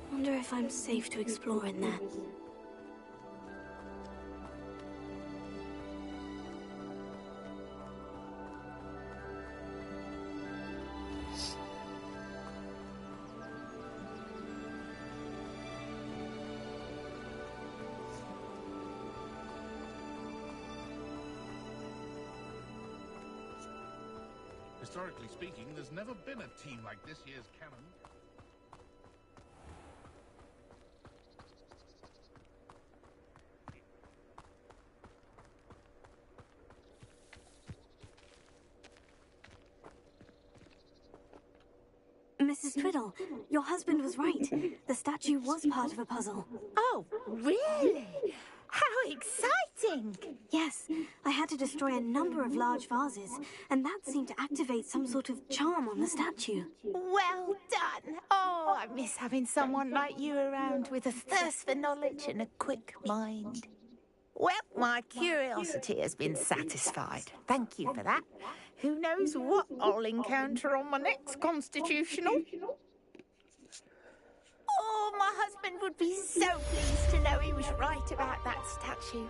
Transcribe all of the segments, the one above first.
I wonder if I'm safe to explore in there. Historically speaking, there's never been a team like this year's Canon. Mrs. Twiddle, your husband was right. The statue was part of a puzzle. Oh, really? How exciting! Yes, I had to destroy a number of large vases, and that seemed to activate some sort of charm on the statue. Well done! Oh, I miss having someone like you around with a thirst for knowledge and a quick mind. Well, my curiosity has been satisfied. Thank you for that. Who knows what I'll encounter on my next constitutional? Oh, my husband would be so pleased to know he was right about that statue.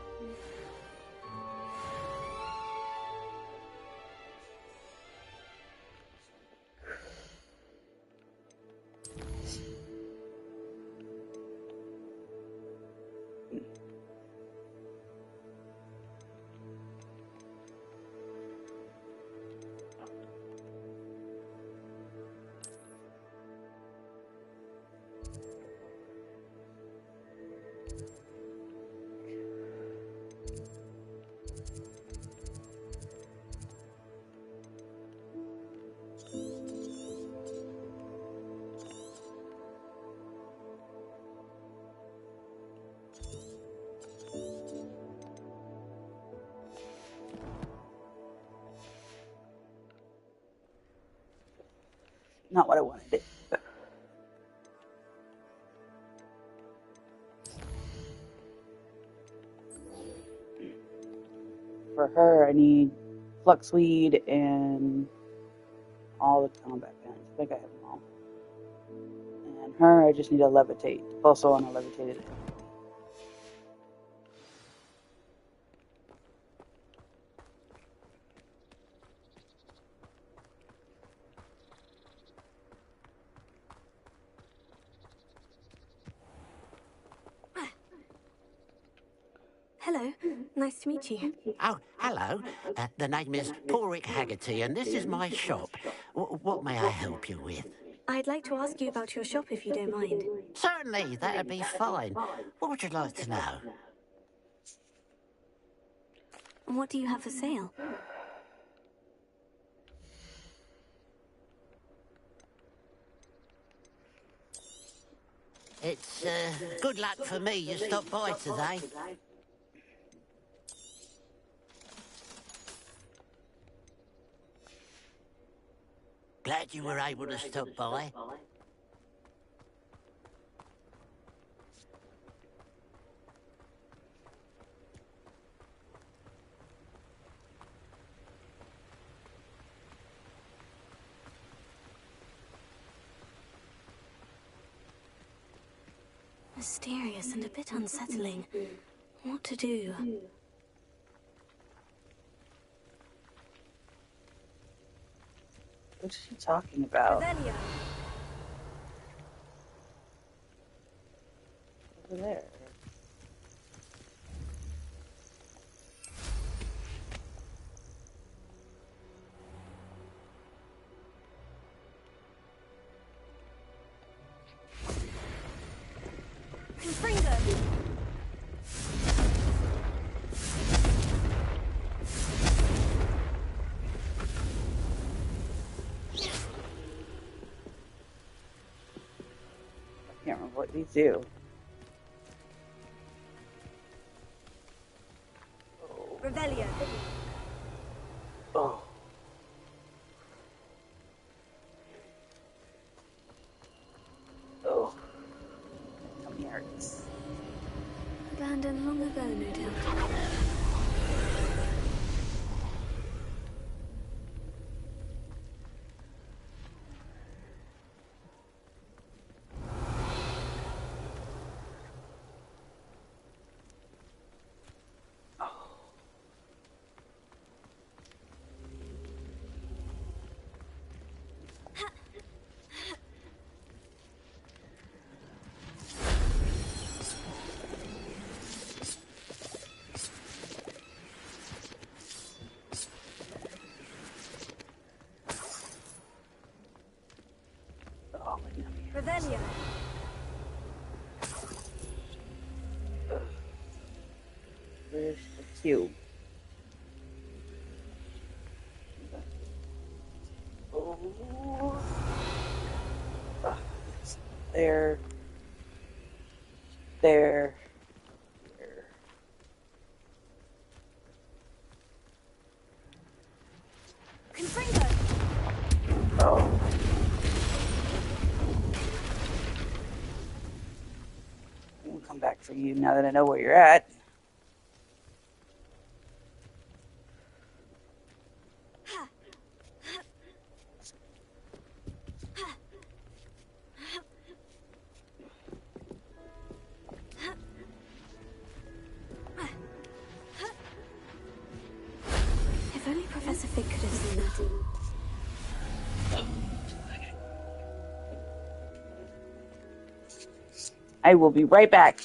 Not what I wanted. For her, I need fluxweed and all the combat pens. I think I have them all. And her, I just need to levitate. Also on a levitated. Hello, nice to meet you. Oh, hello. The name is Porrick Haggerty, and this is my shop. What may I help you with? I'd like to ask you about your shop if you don't mind. Certainly, that'd be fine. What would you like to know? What do you have for sale? It's good luck for me you stopped by today. Glad you were able to stop by. Mysterious and a bit unsettling. What to do? What's she talking about? Revelio. Over there. Confringo. I can't remember what these do. Revelio. Oh. Oh. Tummy hurts. Abandoned long ago, no doubt. Oh, my tummy hurts. Revelio. Where's the cube? Oh. There. There. There. Confringo. Oh. We'll come back for you now that I know where you're at. If only Professor Fig could have seen that. I will be right back.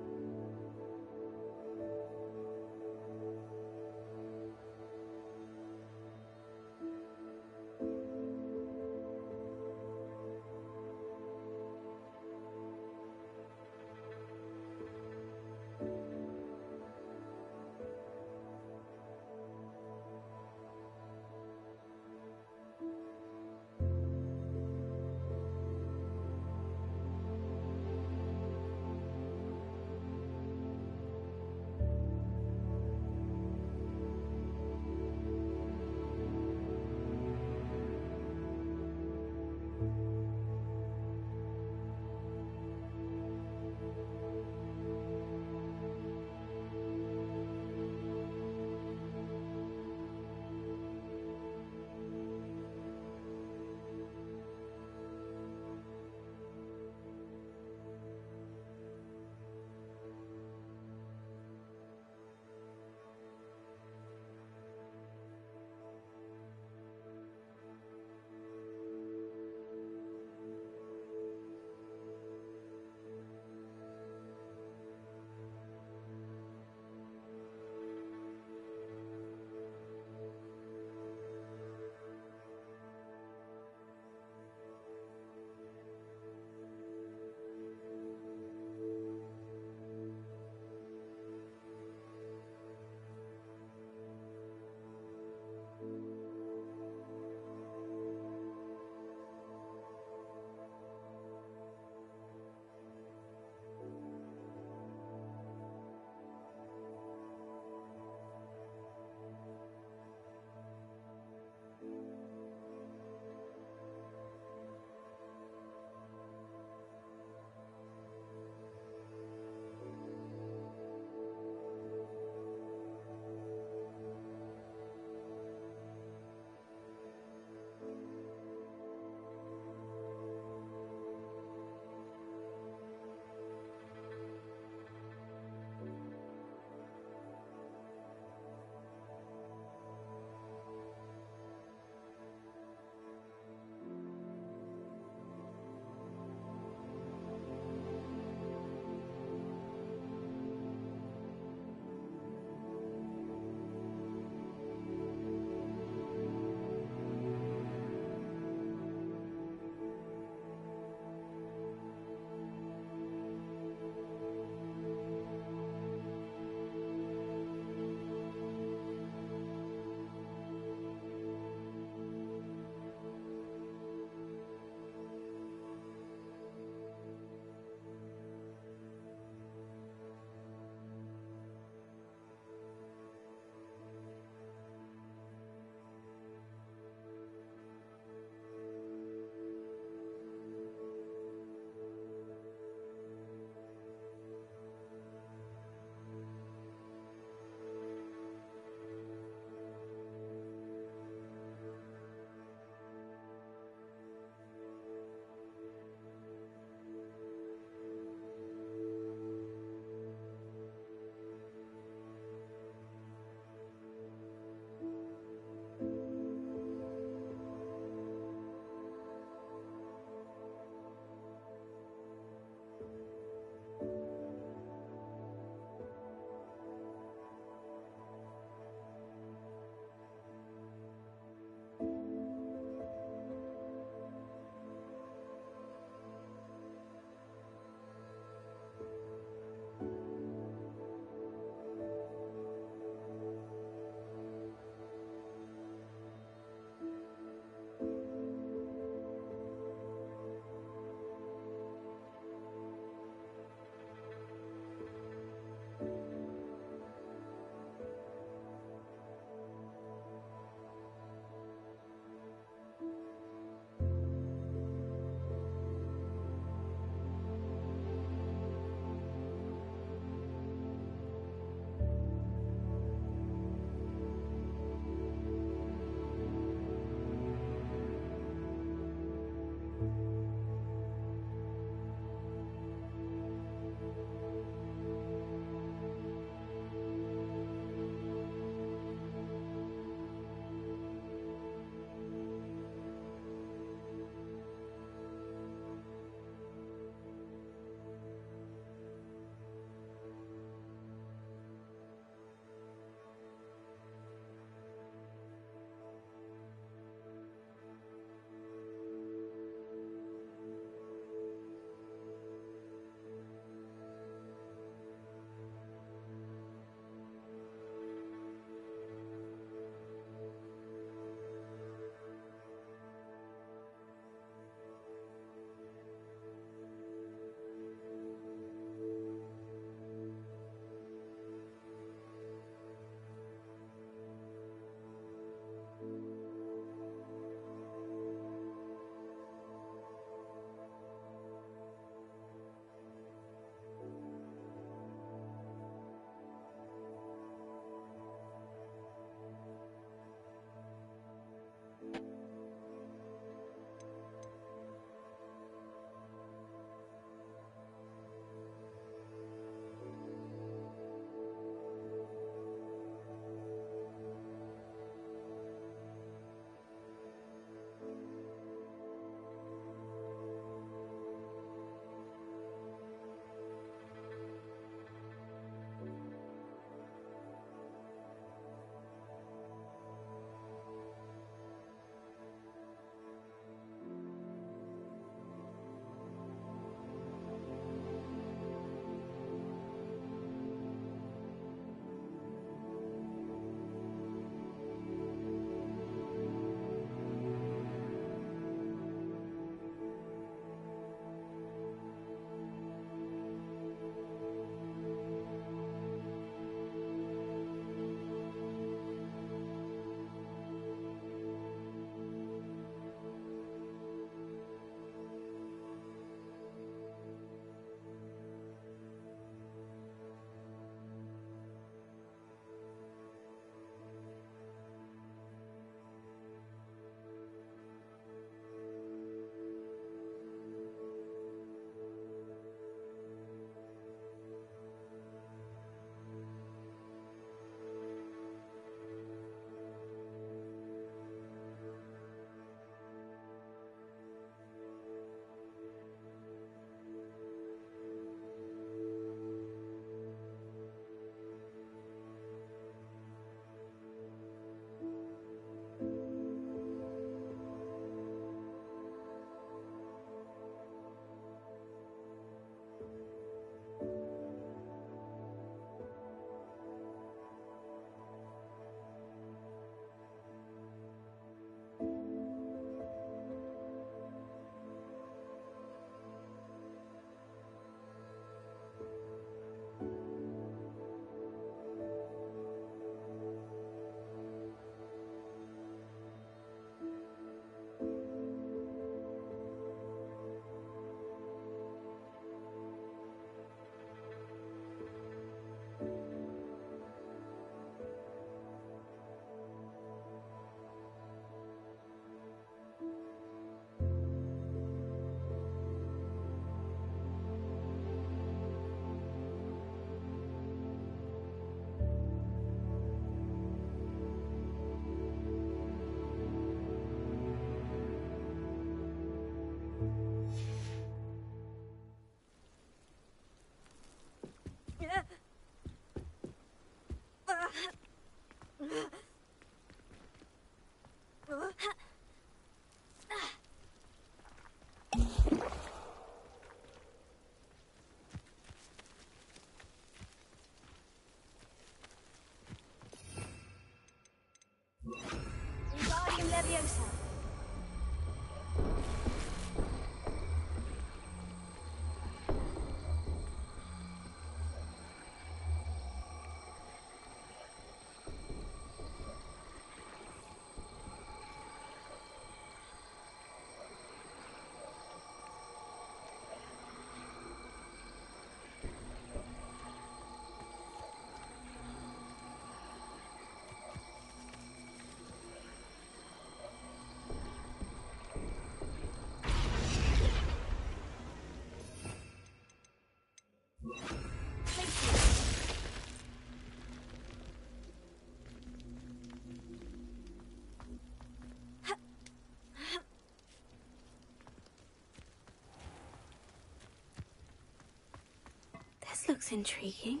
This looks intriguing.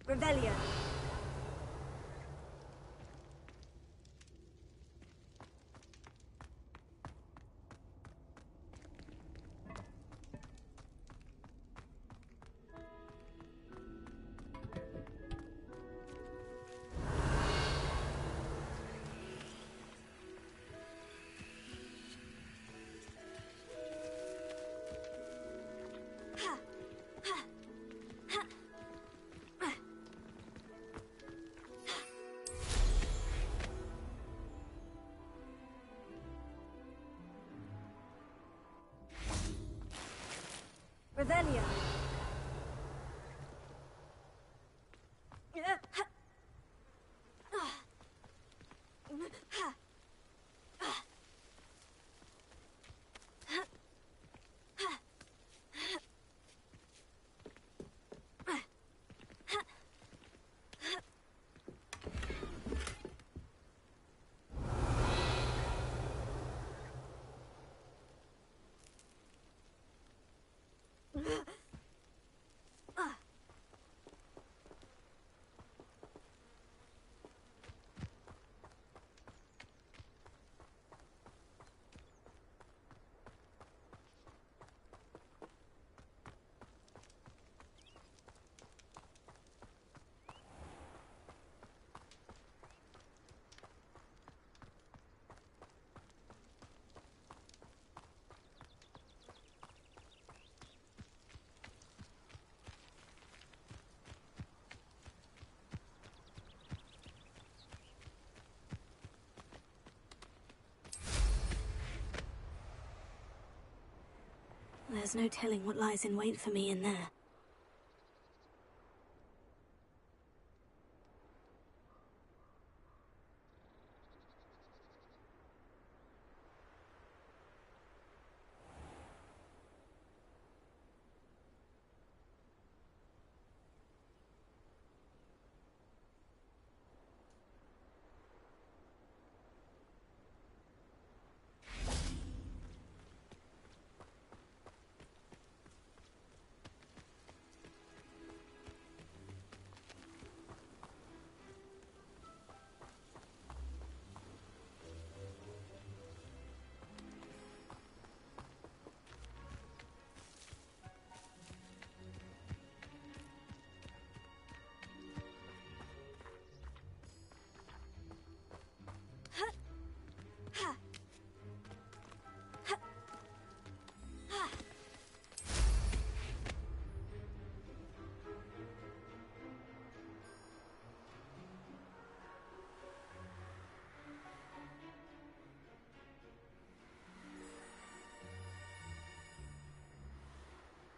Revelio. Revelio. There's no telling what lies in wait for me in there.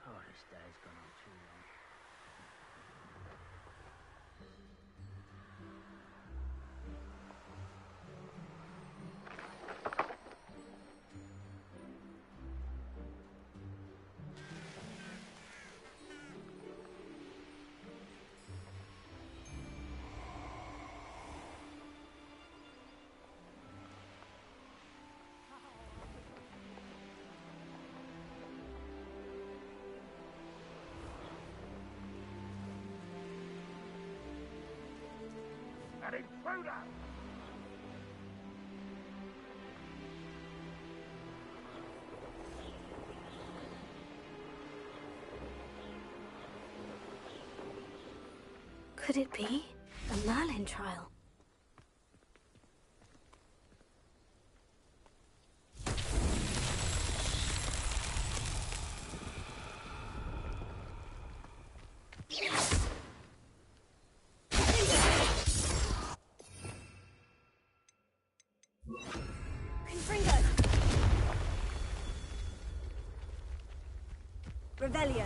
Oh, this day's gone on too long. An intruder! Could it be a Merlin trial? Confringo! Revelio!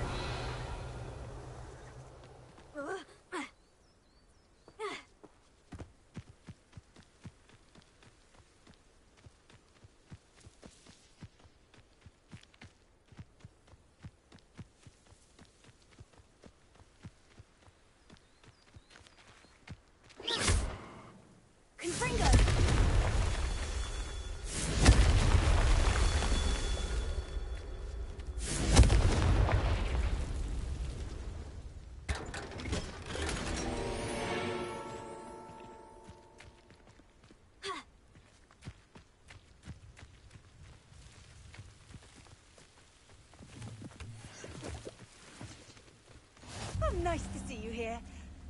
Nice to see you here.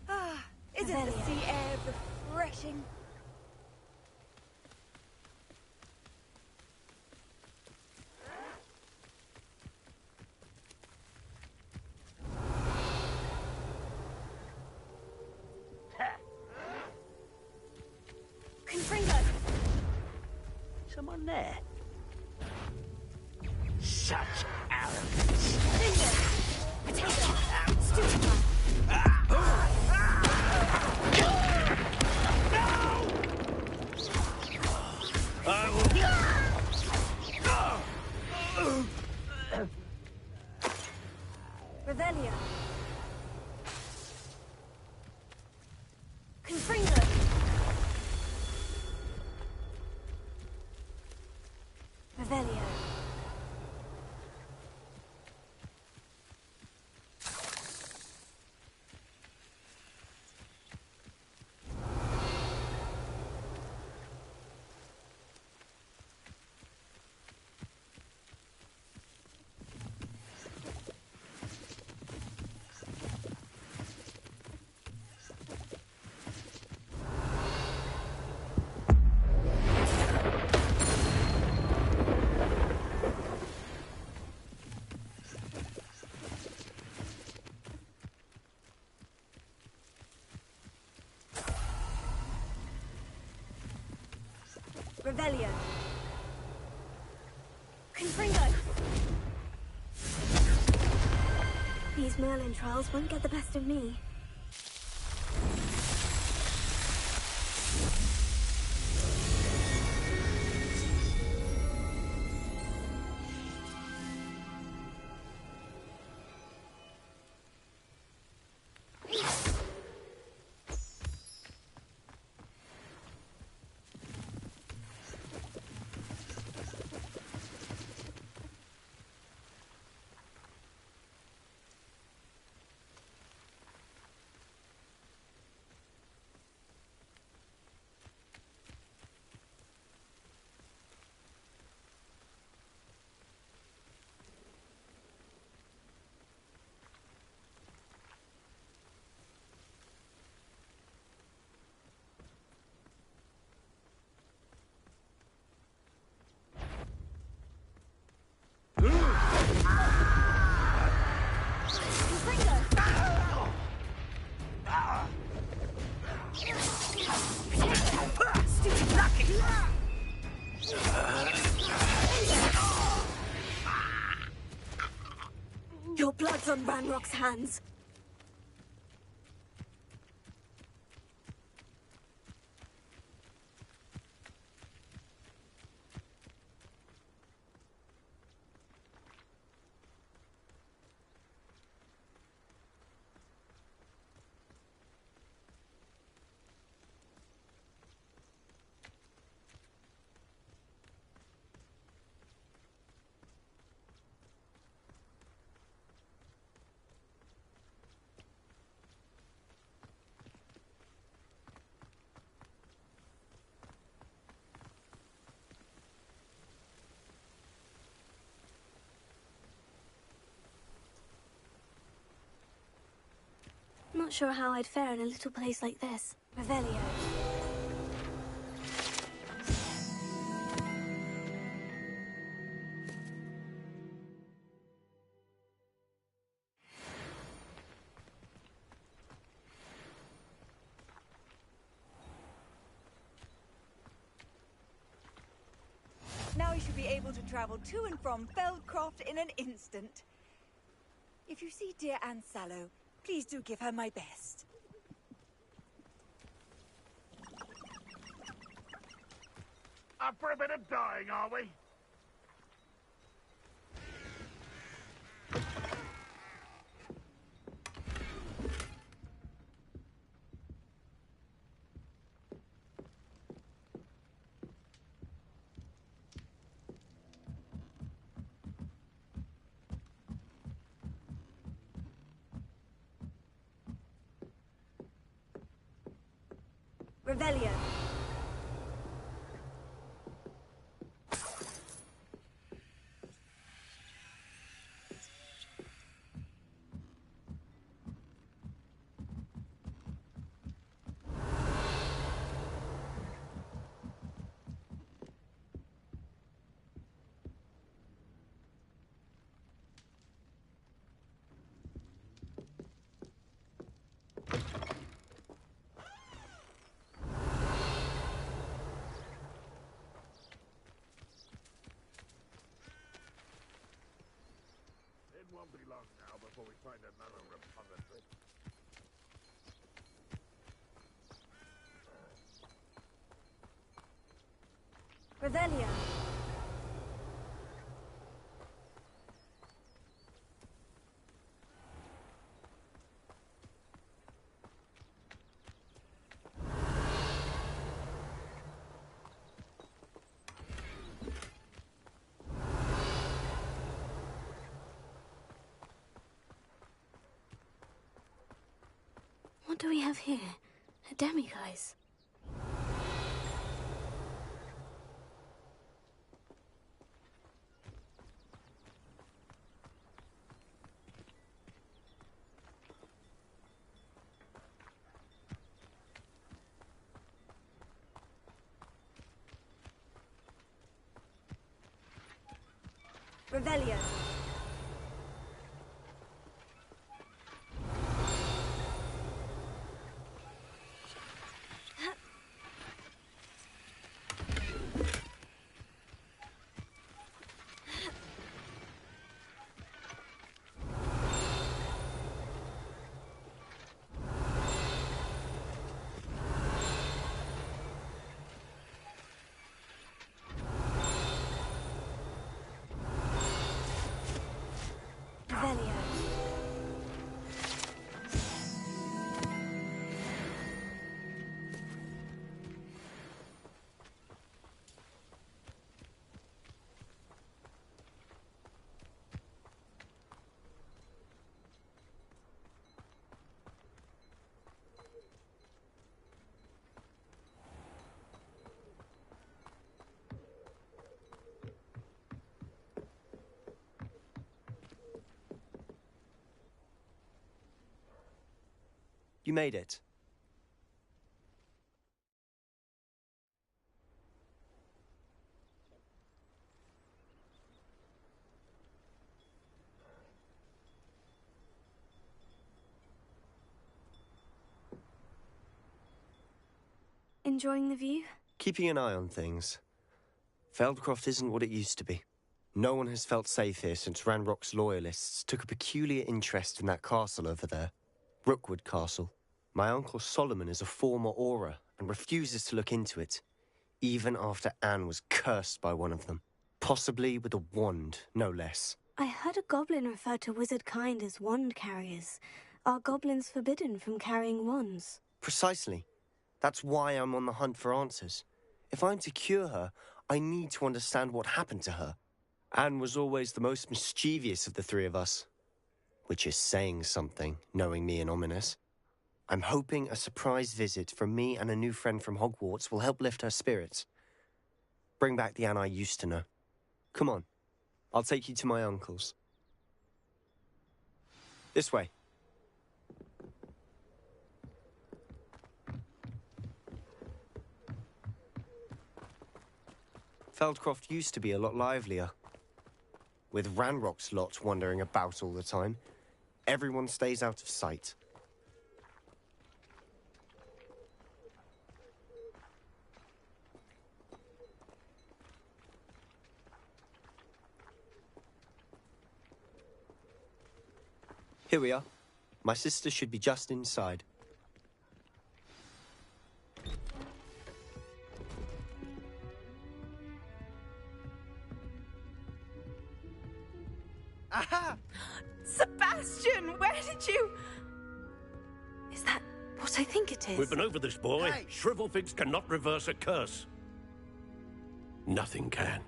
Ah, isn't the sea air refreshing? Confringo! Someone there? Such arrogance. Potato! Stupefy! Revelio! Confringo! Revelio! Revelio! Confringo! These Merlin trials won't get the best of me. Your blood's on Ranrock's hands. Not sure how I'd fare in a little place like this. Revelio. Now you should be able to travel to and from Feldcroft in an instant. If you see dear Anne Sallow, please do give her my best. Up for a bit of dying, are we? Revelio. before we find another repository. Revelio. What do we have here? A demiguise. Revelio. Revelio. You made it. Enjoying the view? Keeping an eye on things. Feldcroft isn't what it used to be. No one has felt safe here since Ranrock's loyalists took a peculiar interest in that castle over there. Rookwood Castle. My uncle Solomon is a former Auror and refuses to look into it, even after Anne was cursed by one of them. Possibly with a wand, no less. I heard a goblin refer to wizard kind as wand carriers. Are goblins forbidden from carrying wands? Precisely. That's why I'm on the hunt for answers. If I'm to cure her, I need to understand what happened to her. Anne was always the most mischievous of the three of us. Which is saying something, knowing me and Ominous. I'm hoping a surprise visit from me and a new friend from Hogwarts will help lift her spirits. Bring back the Anne I used to know. Come on, I'll take you to my uncle's. This way. Feldcroft used to be a lot livelier. With Ranrock's lot wandering about all the time, everyone stays out of sight. Here we are. My sister should be just inside. Aha! Sebastian, where did you... Is that what I think it is? We've been over this, boy. Hey. Shrivelfigs cannot reverse a curse. Nothing can.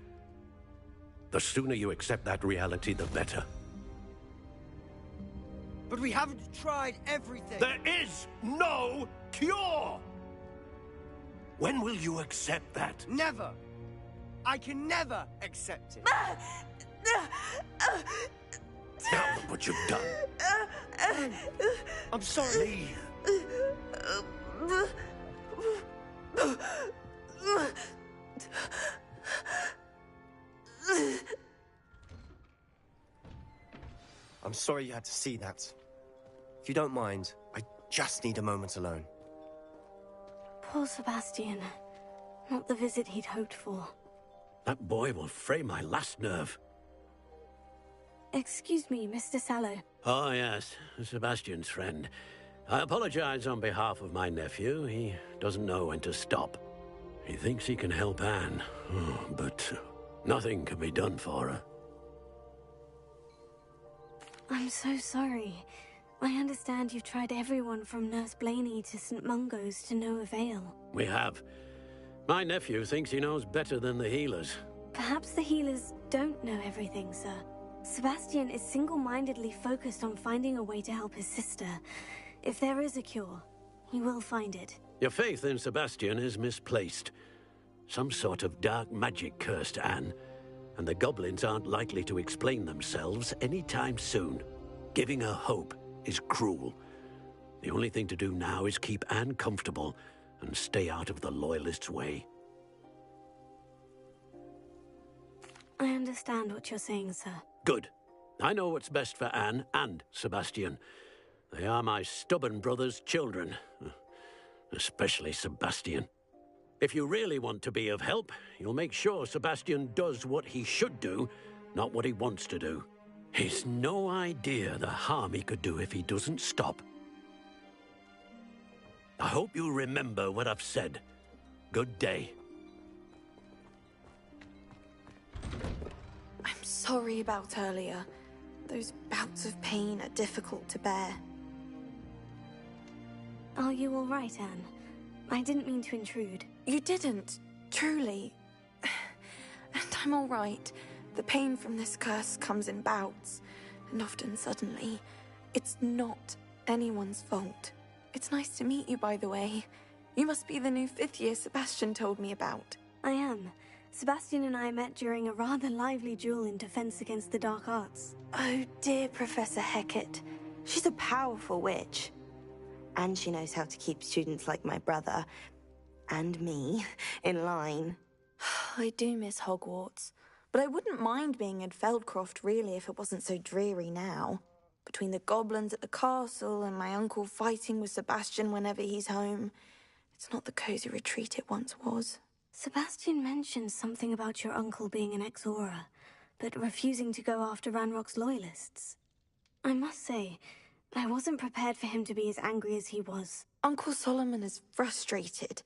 The sooner you accept that reality, the better. But we haven't tried everything. There is no cure! When will you accept that? Never. I can never accept it. Now look what you've done. I'm sorry. I'm sorry you had to see that. If you don't mind, I just need a moment alone. Poor Sebastian. Not the visit he'd hoped for. That boy will fray my last nerve. Excuse me, Mr. Sallow. Oh, yes, Sebastian's friend. I apologize on behalf of my nephew. He doesn't know when to stop. He thinks he can help Anne, but nothing can be done for her. I'm so sorry. I understand you've tried everyone from Nurse Blaney to St. Mungo's to no avail. We have. My nephew thinks he knows better than the healers. Perhaps the healers don't know everything, sir. Sebastian is single-mindedly focused on finding a way to help his sister. If there is a cure, he will find it. Your faith in Sebastian is misplaced. Some sort of dark magic cursed Anne, and the goblins aren't likely to explain themselves anytime soon. Giving her hope is cruel. The only thing to do now is keep Anne comfortable and stay out of the Loyalists' way. I understand what you're saying, sir. Good. I know what's best for Anne and Sebastian. They are my stubborn brother's children. Especially Sebastian. If you really want to be of help, you'll make sure Sebastian does what he should do, not what he wants to do. He's no idea the harm he could do if he doesn't stop. I hope you'll remember what I've said. Good day. I'm sorry about earlier. Those bouts of pain are difficult to bear. Are you all right, Anne? I didn't mean to intrude. You didn't, truly. And I'm all right. The pain from this curse comes in bouts, and often suddenly. It's not anyone's fault. It's nice to meet you, by the way. You must be the new 5th year Sebastian told me about. I am. Sebastian and I met during a rather lively duel in defense against the dark arts. Oh, dear Professor Hecat. She's a powerful witch. And she knows how to keep students like my brother, and me, in line. I do miss Hogwarts, but I wouldn't mind being in Feldcroft, really, if it wasn't so dreary now. Between the goblins at the castle and my uncle fighting with Sebastian whenever he's home, it's not the cozy retreat it once was. Sebastian mentioned something about your uncle being an ex-Auror, but refusing to go after Ranrock's Loyalists. I must say, I wasn't prepared for him to be as angry as he was. Uncle Solomon is frustrated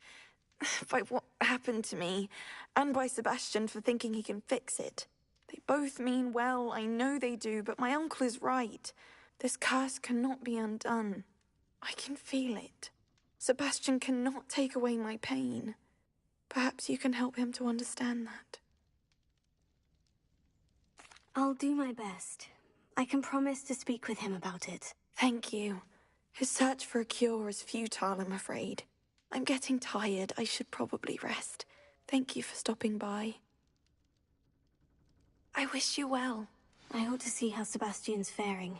by what happened to me, and by Sebastian for thinking he can fix it. They both mean well, I know they do, but my uncle is right. This curse cannot be undone. I can feel it. Sebastian cannot take away my pain. Perhaps you can help him to understand that. I'll do my best. I can promise to speak with him about it. Thank you. His search for a cure is futile, I'm afraid. I'm getting tired. I should probably rest. Thank you for stopping by. I wish you well. I ought to see how Sebastian's faring.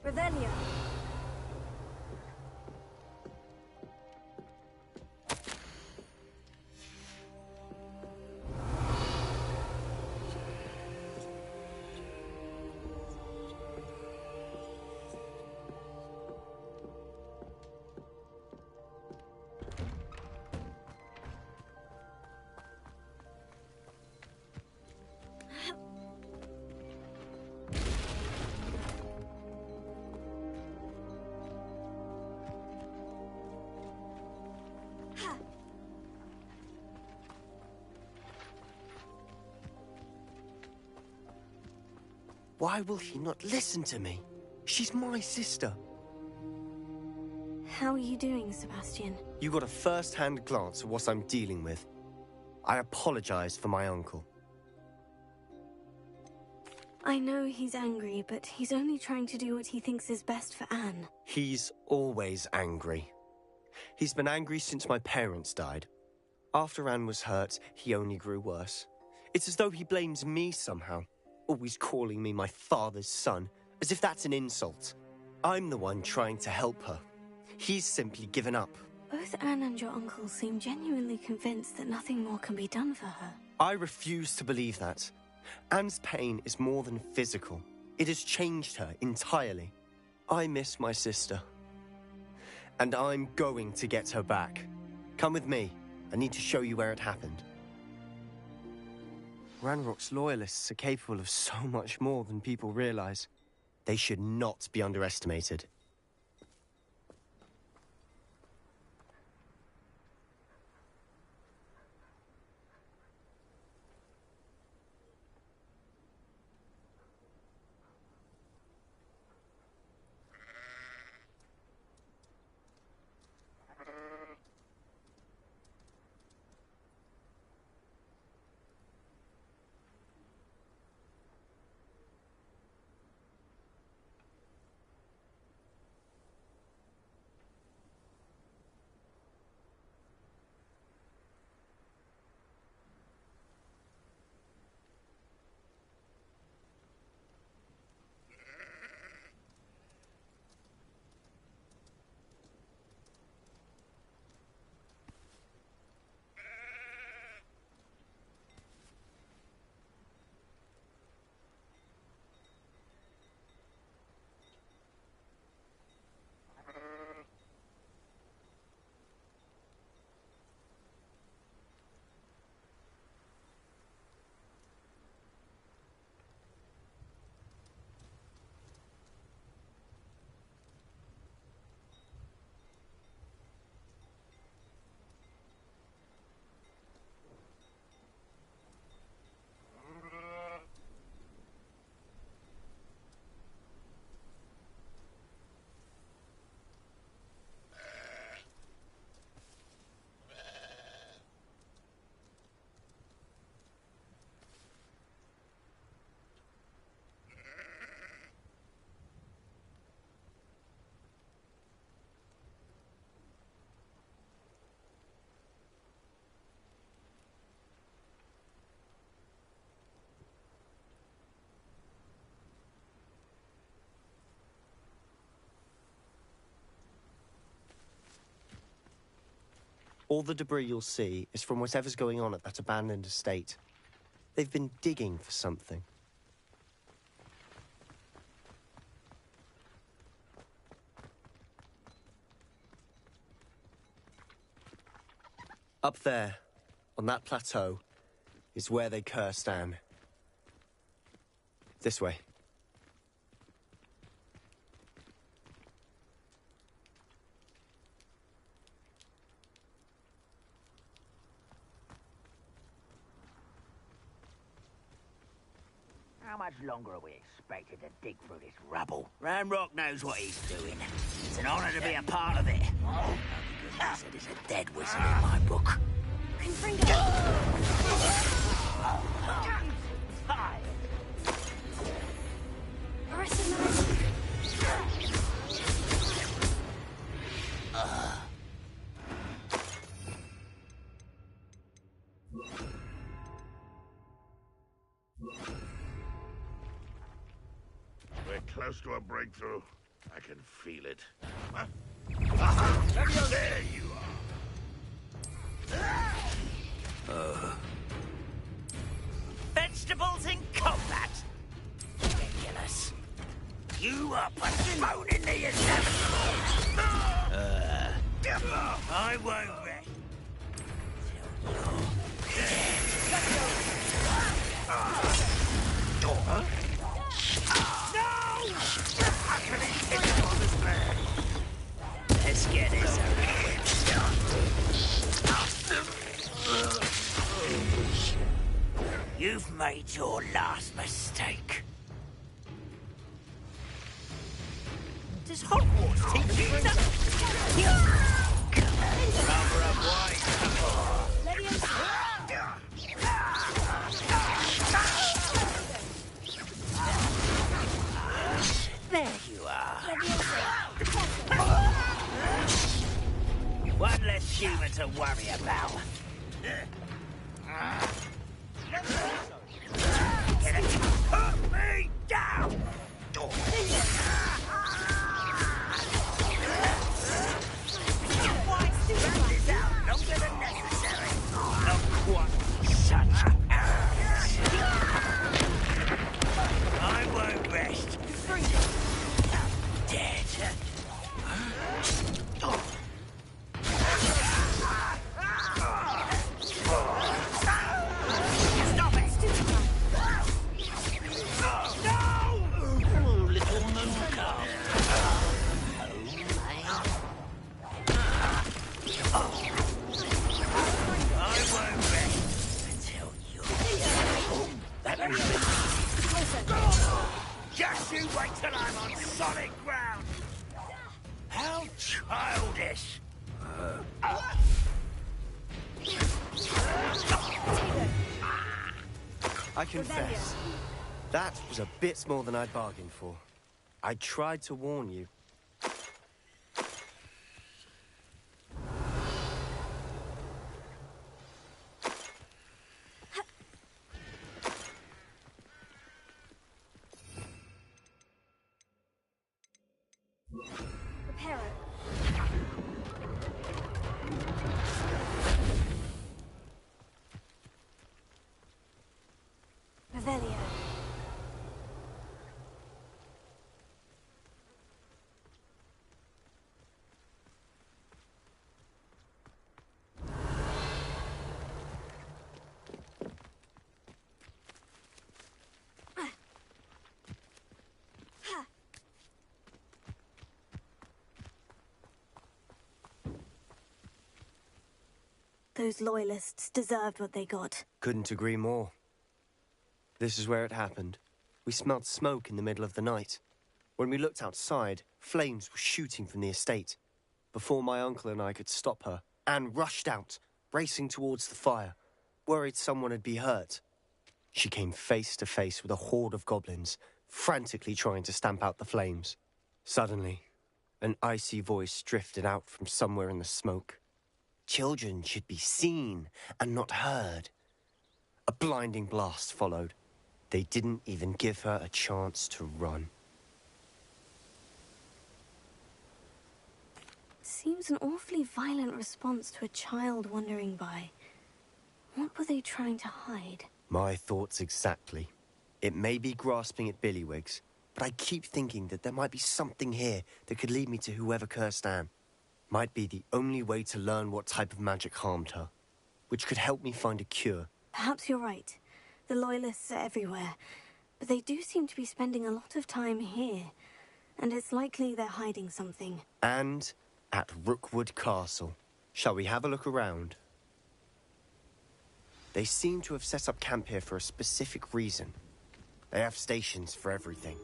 Revelio. Why will he not listen to me? She's my sister. How are you doing, Sebastian? You got a first-hand glance at what I'm dealing with. I apologize for my uncle. I know he's angry, but he's only trying to do what he thinks is best for Anne. He's always angry. He's been angry since my parents died. After Anne was hurt, he only grew worse. It's as though he blames me somehow, always calling me my father's son, as if that's an insult. I'm the one trying to help her. He's simply given up. Both Anne and your uncle seem genuinely convinced that nothing more can be done for her. I refuse to believe that. Anne's pain is more than physical. It has changed her entirely. I miss my sister. And I'm going to get her back. Come with me. I need to show you where it happened. Ranrock's loyalists are capable of so much more than people realize. They should not be underestimated. All the debris you'll see is from whatever's going on at that abandoned estate. They've been digging for something. Up there, on that plateau, is where they cursed Anne. This way. How much longer are we expected to dig through this rubble? Ranrock knows what he's doing. It's an honor to be a part of it. Only because he said it's a dead whistle in my book. We're close to a breakthrough. I can feel it. Huh? There you are. Vegetables in combat. Ridiculous. You are postponing the inevitable. I won't rest. Let's get this over with. You've made your last mistake. Does Hogwarts teach you that? Cover up white. There you are. One less human to worry about. Put me down! Drag this out longer than necessary. Not quite such arrogance. I won't rest. Dead. You wait till I'm on solid ground! How childish! I confess, that was a bit more than I'd bargained for. I tried to warn you. Reparo. Revelio. Those loyalists deserved what they got. Couldn't agree more. This is where it happened. We smelled smoke in the middle of the night. When we looked outside, flames were shooting from the estate. Before my uncle and I could stop her, Anne rushed out, racing towards the fire, worried someone had been hurt. She came face to face with a horde of goblins, frantically trying to stamp out the flames. Suddenly, an icy voice drifted out from somewhere in the smoke. Children should be seen and not heard. A blinding blast followed. They didn't even give her a chance to run. Seems an awfully violent response to a child wandering by. What were they trying to hide? My thoughts exactly. It may be grasping at Billywigs, but I keep thinking that there might be something here that could lead me to whoever cursed Anne. Might be the only way to learn what type of magic harmed her, which could help me find a cure. Perhaps you're right. The Loyalists are everywhere, but they do seem to be spending a lot of time here, and it's likely they're hiding something. And at Rookwood Castle. Shall we have a look around? They seem to have set up camp here for a specific reason. They have stations for everything.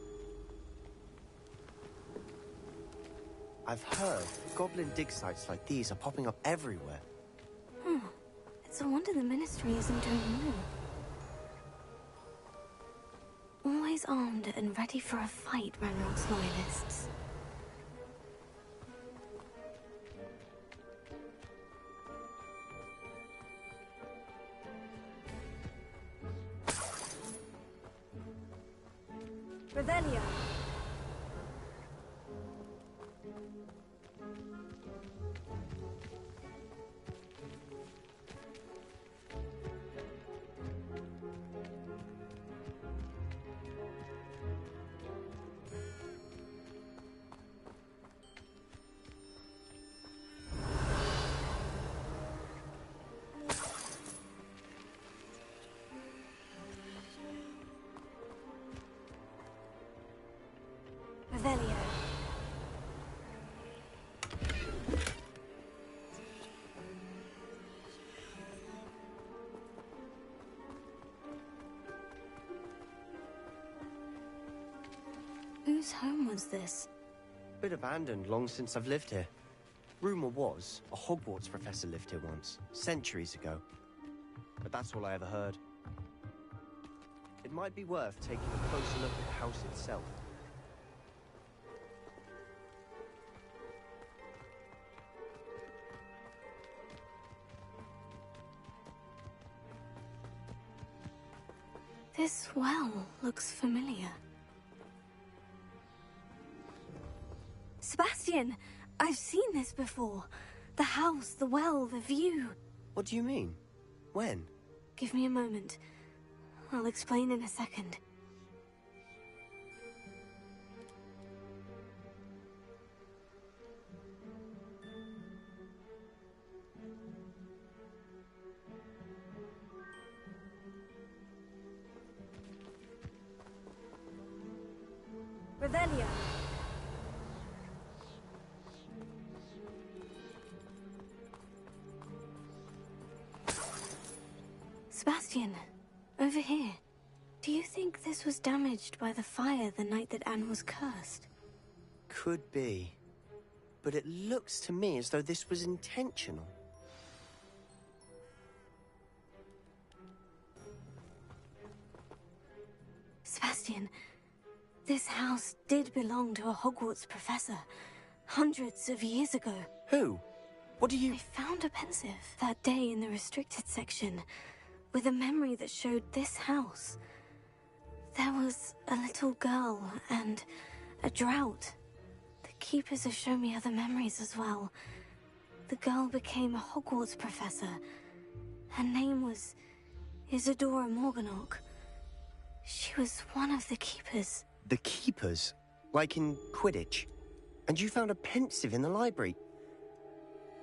I've heard goblin dig sites like these are popping up everywhere. It's a wonder the Ministry isn't doing more. Always armed and ready for a fight, Ranrock's Loyalists. Revelio. Revelio. Whose home was this? Been abandoned long since I've lived here. Rumor was a Hogwarts professor lived here once, centuries ago. But that's all I ever heard. It might be worth taking a closer look at the house itself. This well looks familiar. Sebastian! I've seen this before. The house, the well, the view. What do you mean? When? Give me a moment. I'll explain in a second. Revelio. Sebastian, over here. Do you think this was damaged by the fire the night that Anne was cursed? Could be. But it looks to me as though this was intentional. Sebastian, this house did belong to a Hogwarts professor hundreds of years ago. Who? What do you... I found a pensive that day in the restricted section with a memory that showed this house. There was a little girl and a drought. The keepers have shown me other memories as well. The girl became a Hogwarts professor. Her name was Isadora Morganach. She was one of the keepers. The keepers? Like in Quidditch? And you found a pensive in the library?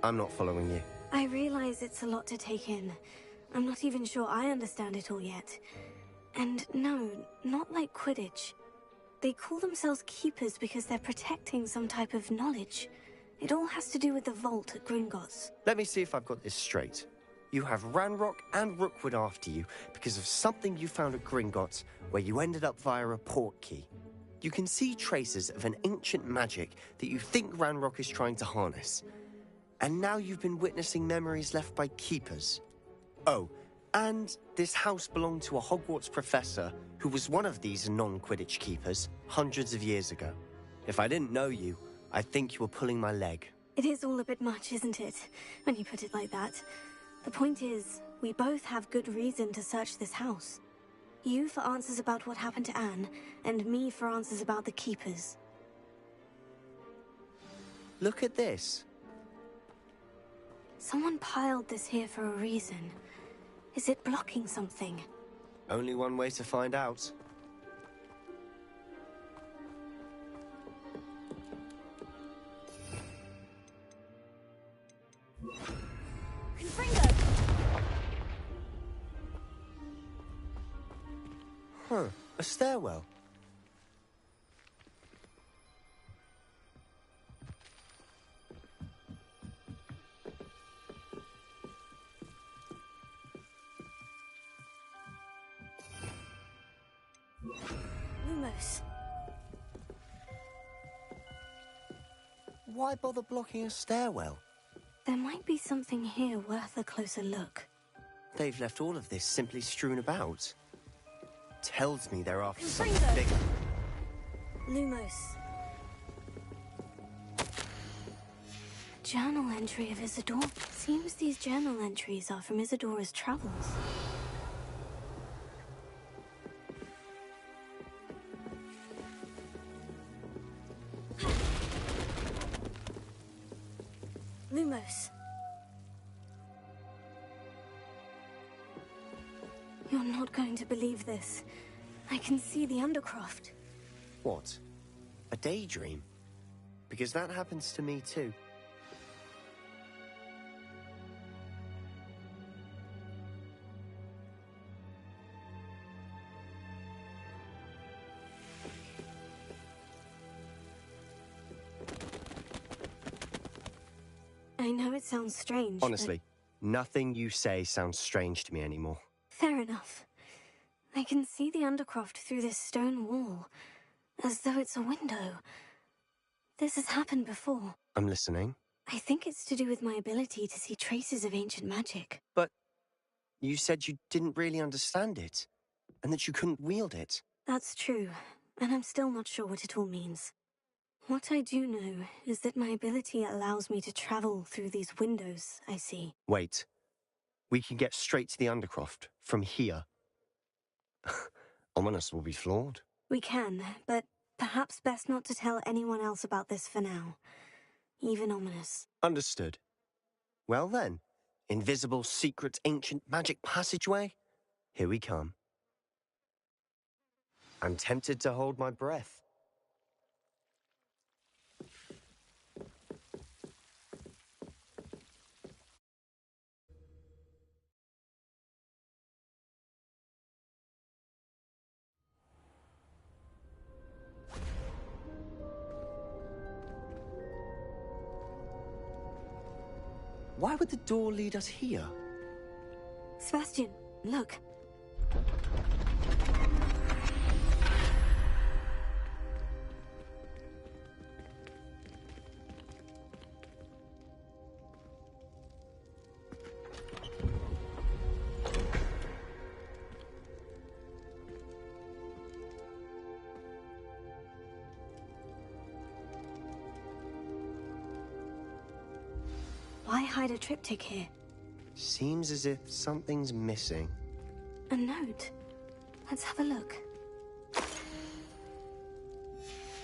I'm not following you. I realize it's a lot to take in. I'm not even sure I understand it all yet. And no, not like Quidditch. They call themselves keepers because they're protecting some type of knowledge. It all has to do with the vault at Gringotts. Let me see if I've got this straight. You have Ranrock and Rookwood after you because of something you found at Gringotts where you ended up via a port key. You can see traces of an ancient magic that you think Ranrock is trying to harness. And now you've been witnessing memories left by keepers. Oh, and this house belonged to a Hogwarts professor who was one of these non-Quidditch keepers hundreds of years ago. If I didn't know you, I'd think you were pulling my leg. It is all a bit much, isn't it, when you put it like that? The point is, we both have good reason to search this house. You for answers about what happened to Anne, and me for answers about the keepers. Look at this. Someone piled this here for a reason. Is it blocking something? Only one way to find out. Confringo! Huh, a stairwell. Lumos. Why bother blocking a stairwell? There might be something here worth a closer look. They've left all of this simply strewn about. Tells me they're after something Confringo. bigger. Lumos. Journal entry of Isadora. Seems these journal entries are from Isadora's travels. Lumos. You're not going to believe this. I can see the Undercroft. What? A daydream? Because that happens to me too. I know it sounds strange. Honestly, nothing you say sounds strange to me anymore. Fair enough. I can see the Undercroft through this stone wall, as though it's a window. This has happened before. I'm listening. I think it's to do with my ability to see traces of ancient magic. But you said you didn't really understand it, and that you couldn't wield it. That's true, and I'm still not sure what it all means. What I do know is that my ability allows me to travel through these windows I see. Wait. We can get straight to the Undercroft from here. Ominous will be flawed. We can, but perhaps best not to tell anyone else about this for now. Even Ominous. Understood. Well then, invisible, secret, ancient magic passageway? Here we come. I'm tempted to hold my breath. Why would the door lead us here? Sebastian, look. Why hide a triptych here? Seems as if something's missing. A note. Let's have a look.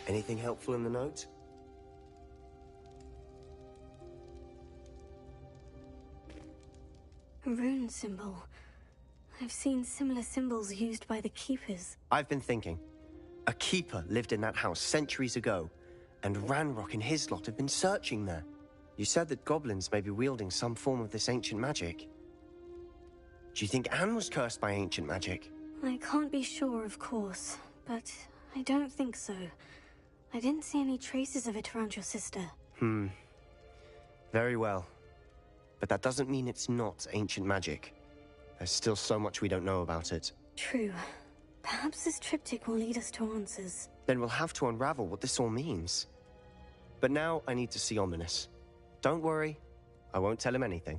Anything helpful in the note? A rune symbol. I've seen similar symbols used by the Keepers. I've been thinking. A Keeper lived in that house centuries ago, and Ranrock and his lot have been searching there. You said that goblins may be wielding some form of this ancient magic. Do you think Anne was cursed by ancient magic? I can't be sure, of course, but I don't think so. I didn't see any traces of it around your sister. Very well. But that doesn't mean it's not ancient magic. There's still so much we don't know about it. True. Perhaps this triptych will lead us to answers. Then we'll have to unravel what this all means. But now I need to see Ominous. Don't worry, I won't tell him anything.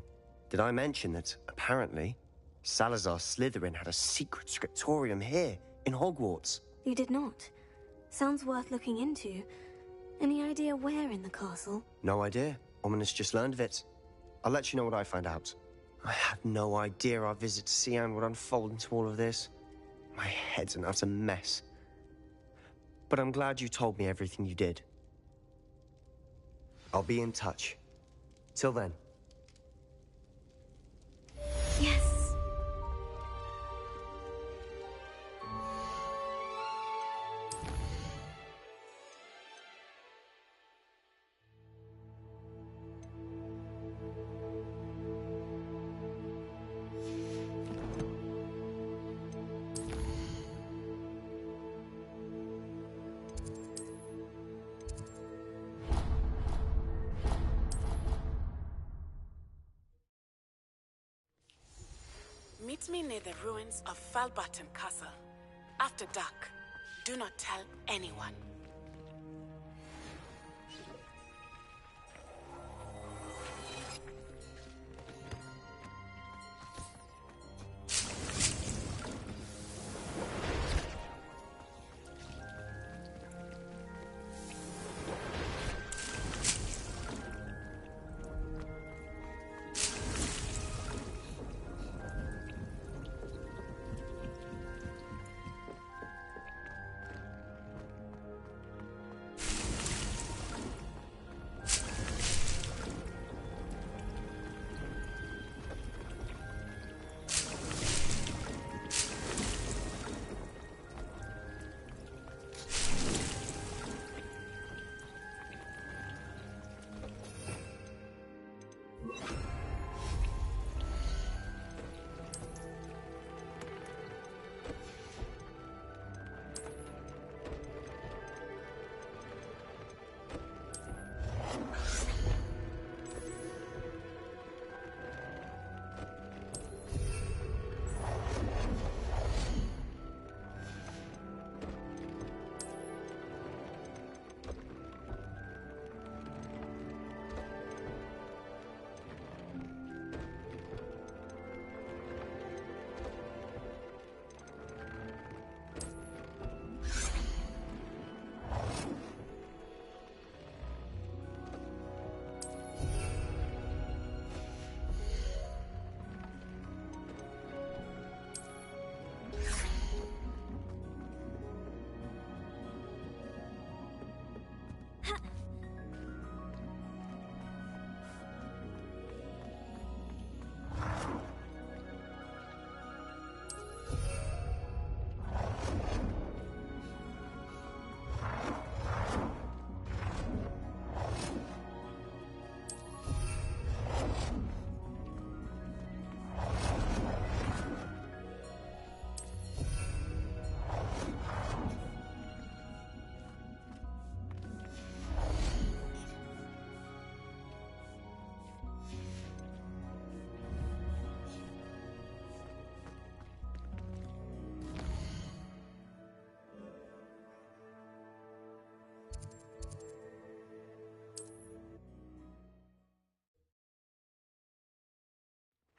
Did I mention that, apparently, Salazar Slytherin had a secret scriptorium here, in Hogwarts? You did not. Sounds worth looking into. Any idea where in the castle? No idea. Ominous just learned of it. I'll let you know what I find out. I had no idea our visit to Cian would unfold into all of this. My head's an utter mess. But I'm glad you told me everything you did. I'll be in touch. Till then. Yes. Meet me near the ruins of Falbaton Castle. After dark. Do not tell anyone.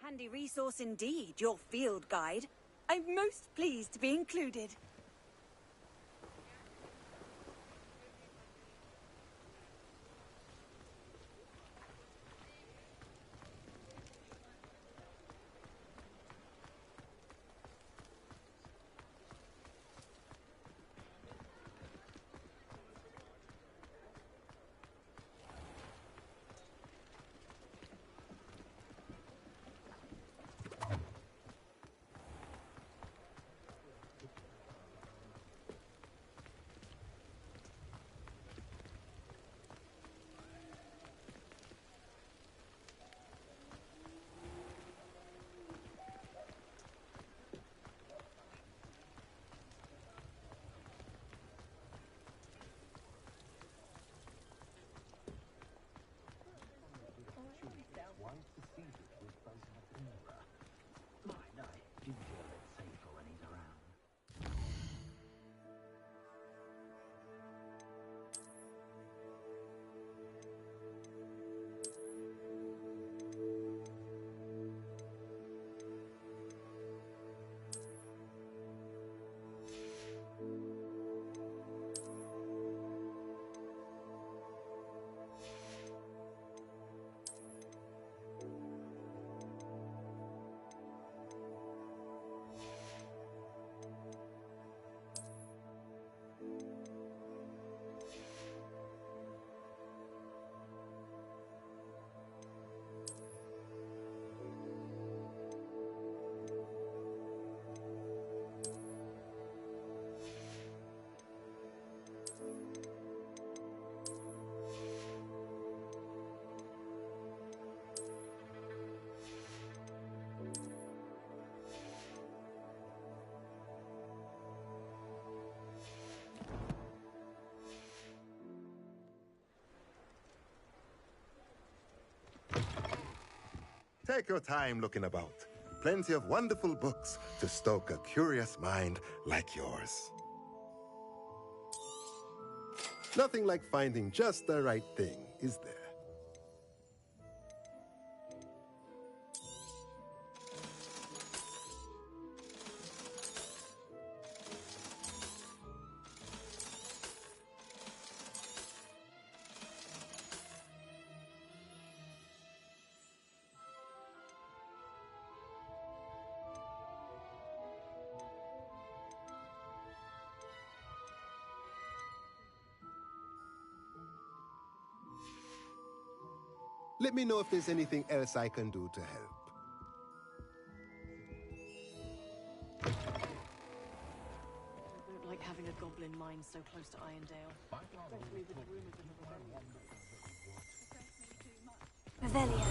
Handy resource indeed, your field guide. I'm most pleased to be included. Take your time looking about. Plenty of wonderful books to stoke a curious mind like yours. Nothing like finding just the right thing, is there? Let me know if there's anything else I can do to help. I don't like having a goblin mine so close to Irondale. Especially with the rumors of a rebellion. Revelio.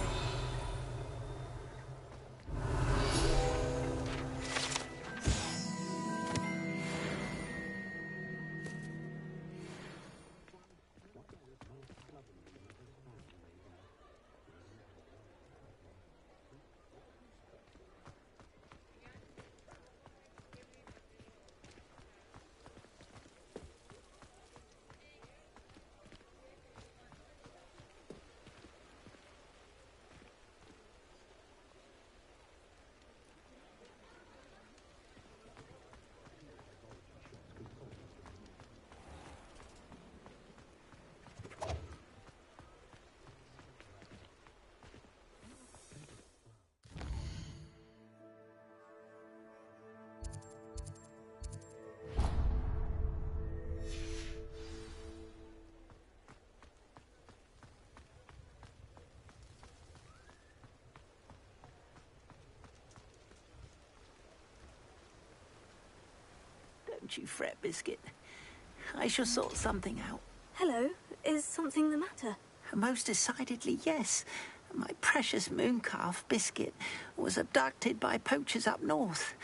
Don't you fret, Biscuit. I shall sort something out. Hello, is something the matter? Most decidedly, yes. My precious mooncalf, Biscuit, was abducted by poachers up north.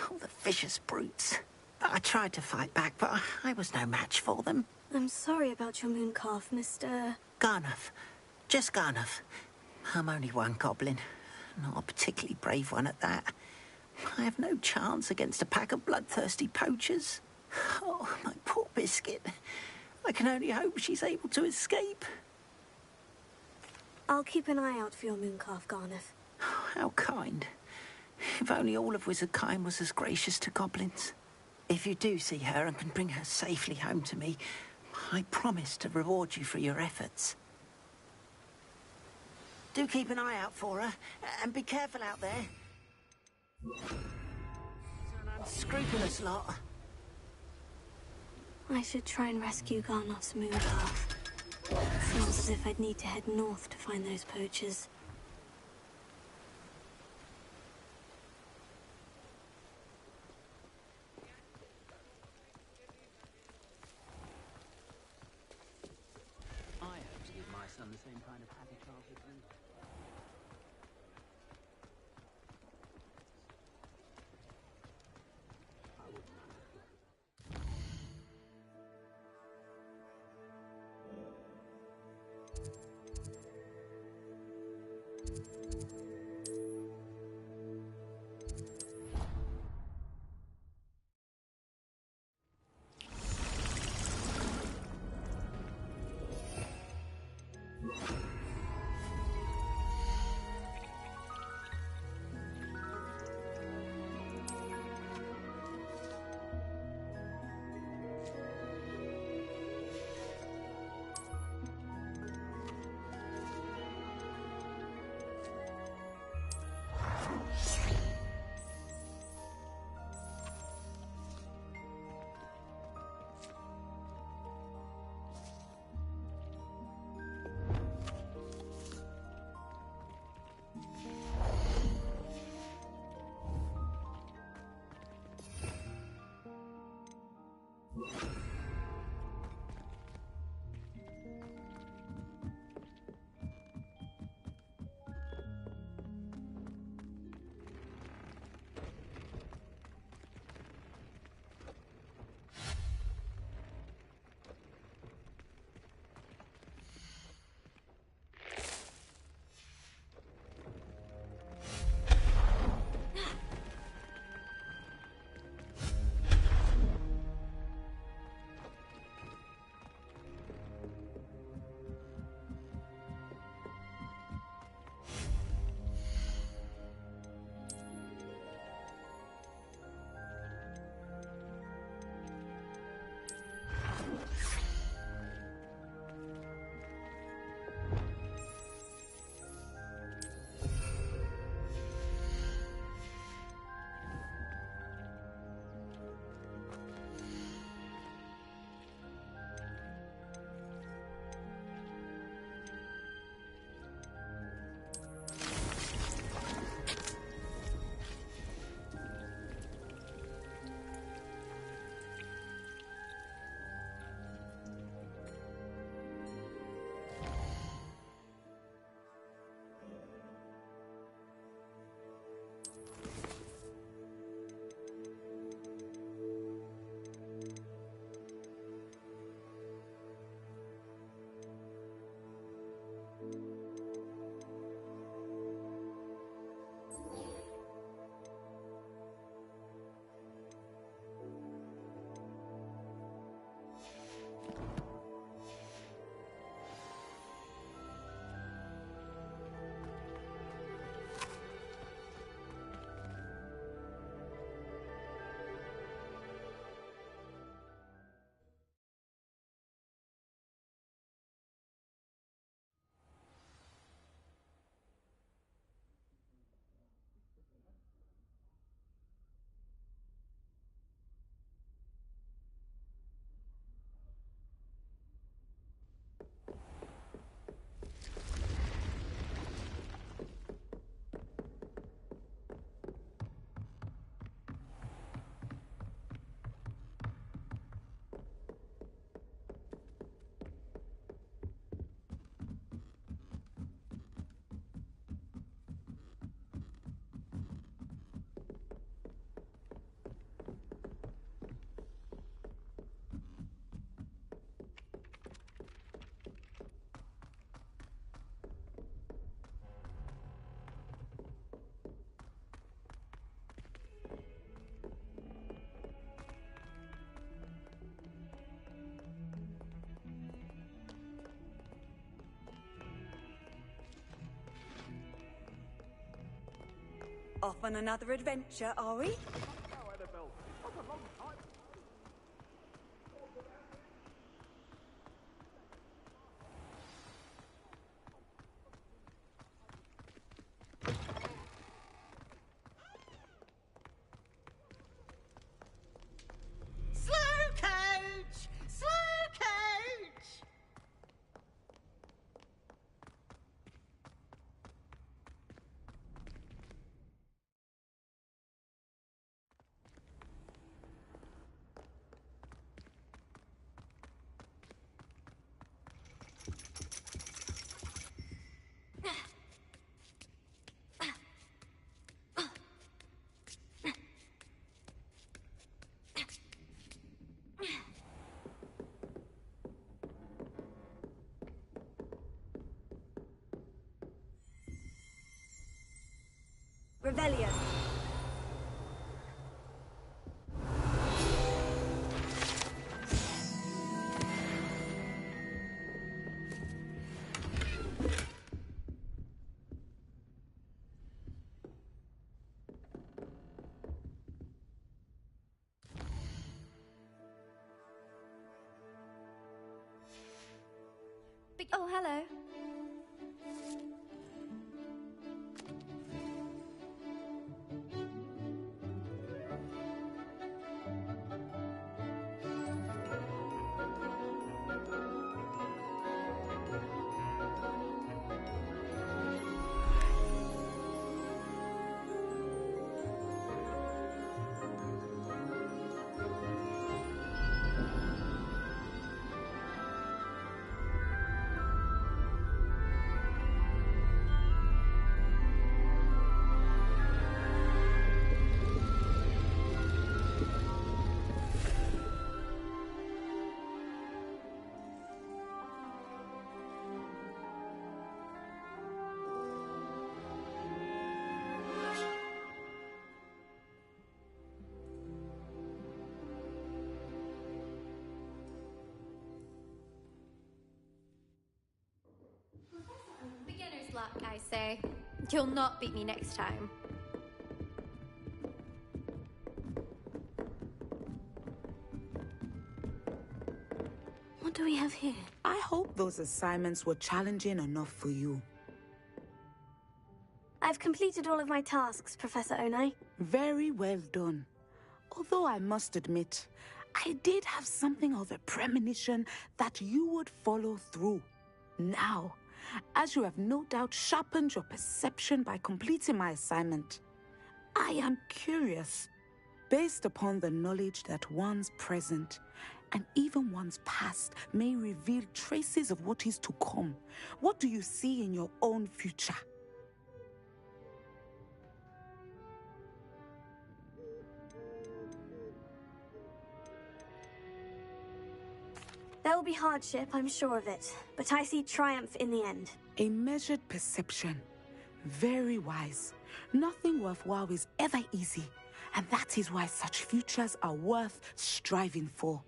Oh, the vicious brutes. I tried to fight back, but I was no match for them. I'm sorry about your mooncalf, Mr. Garnuff. Just Garnuff. I'm only one goblin. Not a particularly brave one at that. I have no chance against a pack of bloodthirsty poachers. Oh, my poor Biscuit. I can only hope she's able to escape. I'll keep an eye out for your mooncalf, Garnuff. How kind. If only all of Wizardkind was as gracious to goblins. If you do see her and can bring her safely home to me, I promise to reward you for your efforts. Do keep an eye out for her, and be careful out there. She's an unscrupulous lot. I should try and rescue Garnoff's mooncalf. Seems as if I'd need to head north to find those poachers. I hope to give my son the same kind of happy childhood as you. Off on another adventure, are we? Slow coach! Slow coach! Revelio. Oh, hello. Beginner's luck, I say. You'll not beat me next time. What do we have here? I hope those assignments were challenging enough for you. I've completed all of my tasks, Professor Onai. Very well done. Although I must admit, I did have something of a premonition that you would follow through. Now, as you have no doubt sharpened your perception by completing my assignment, I am curious, based upon the knowledge that one's present and even one's past may reveal traces of what is to come. What do you see in your own future? There will be hardship, I'm sure of it, but I see triumph in the end. A measured perception. Very wise. Nothing worthwhile is ever easy, and that is why such futures are worth striving for.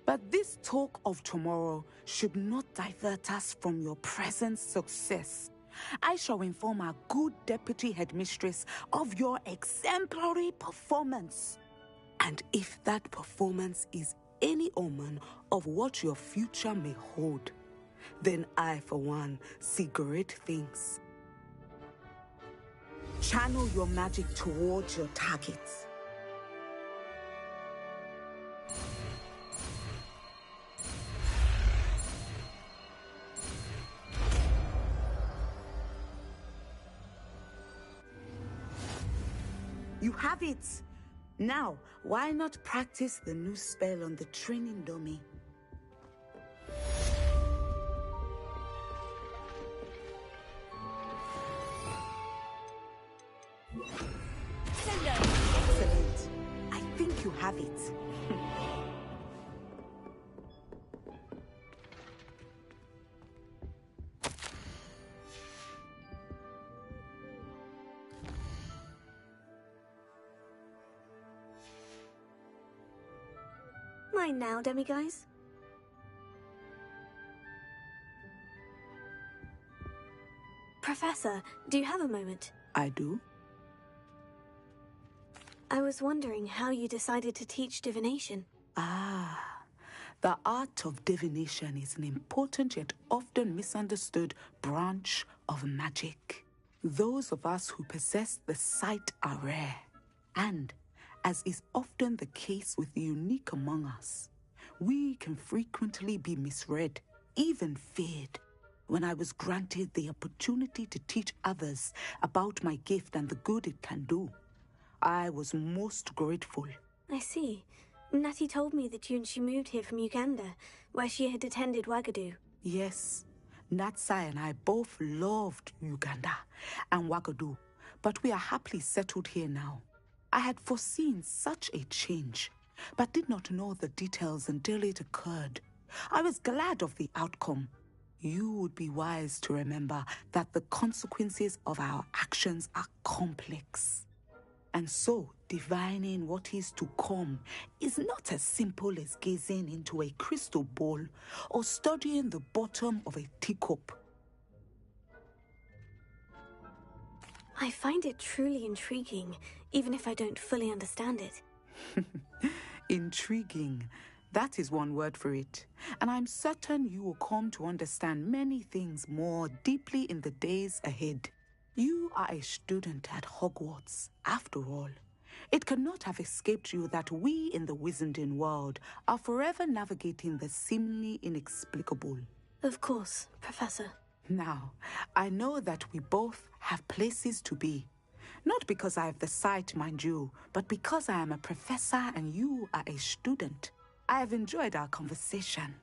But this talk of tomorrow should not divert us from your present success. I shall inform our good deputy headmistress of your exemplary performance. And if that performance is any omen of what your future may hold, then I, for one, see great things. Channel your magic towards your targets. You have it! Now, why not practice the new spell on the training dummy? Excellent. I think you have it. Mine now, demiguise. Professor, do you have a moment? I do. I was wondering how you decided to teach divination. Ah, the art of divination is an important yet often misunderstood branch of magic. Those of us who possess the sight are rare, and, as is often the case with the unique among us, we can frequently be misread, even feared. When I was granted the opportunity to teach others about my gift and the good it can do, I was most grateful. I see. Natty told me that you and she moved here from Uganda, where she had attended Wagadu. Yes, Natsai and I both loved Uganda and Wagadu, but we are happily settled here now. I had foreseen such a change, but did not know the details until it occurred. I was glad of the outcome. You would be wise to remember that the consequences of our actions are complex. And so, divining what is to come is not as simple as gazing into a crystal ball or studying the bottom of a teacup. I find it truly intriguing, even if I don't fully understand it. Intriguing. That is one word for it. And I'm certain you will come to understand many things more deeply in the days ahead. You are a student at Hogwarts, after all. It cannot have escaped you that we in the Wizarding world are forever navigating the seemingly inexplicable. Of course, Professor. Now, I know that we both have places to be. Not because I have the sight, mind you, but because I am a professor and you are a student. I have enjoyed our conversation.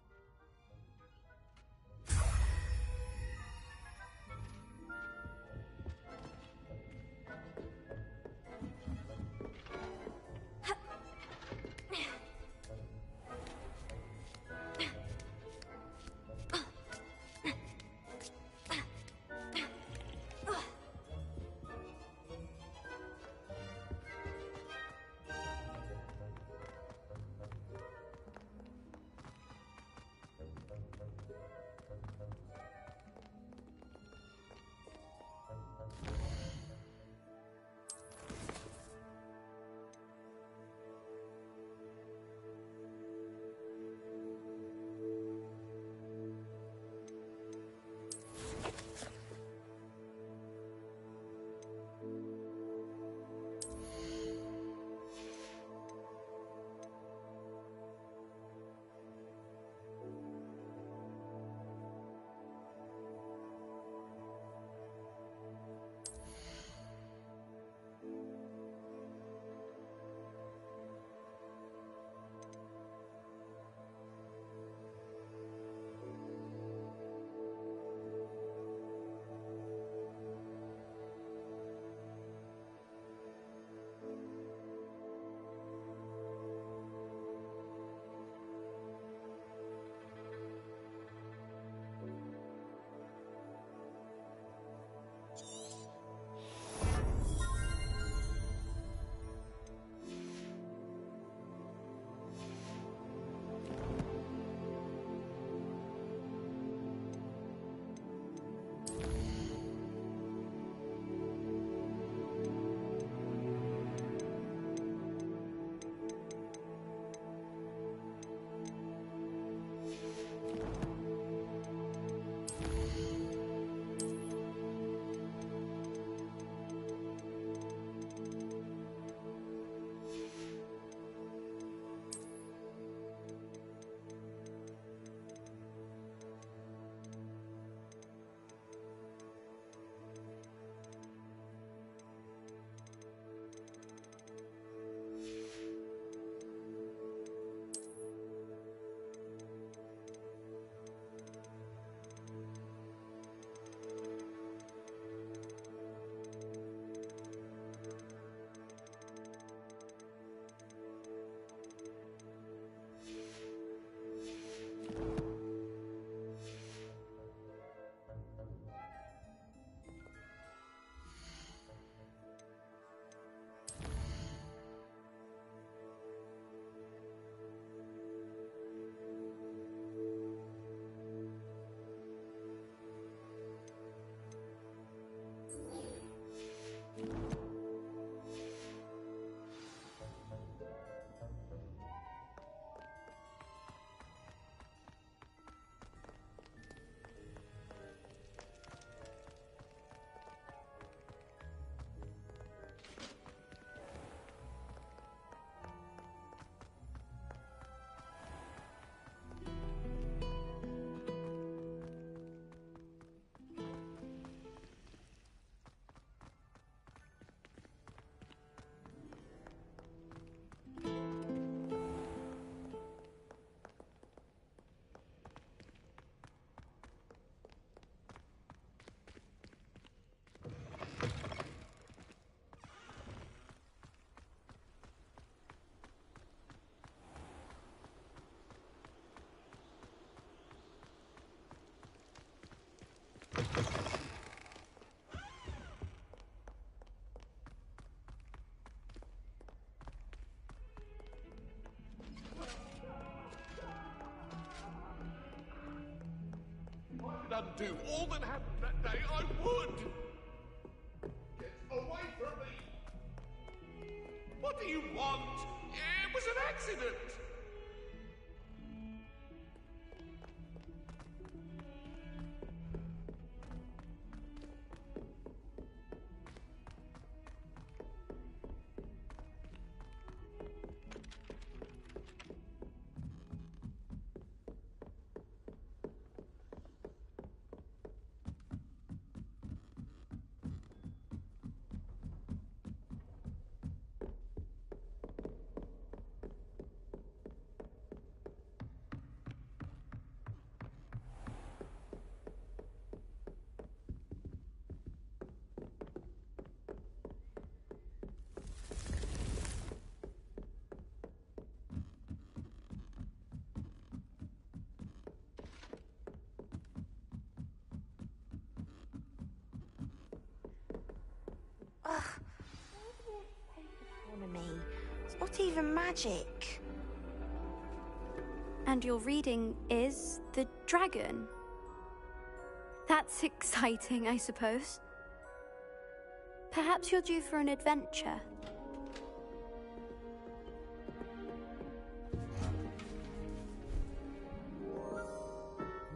undo all that happened that day, I would! Get away from me! What do you want? It was an accident! Ugh. Astronomy. It's not even magic. And your reading is the dragon. That's exciting, I suppose. Perhaps you're due for an adventure.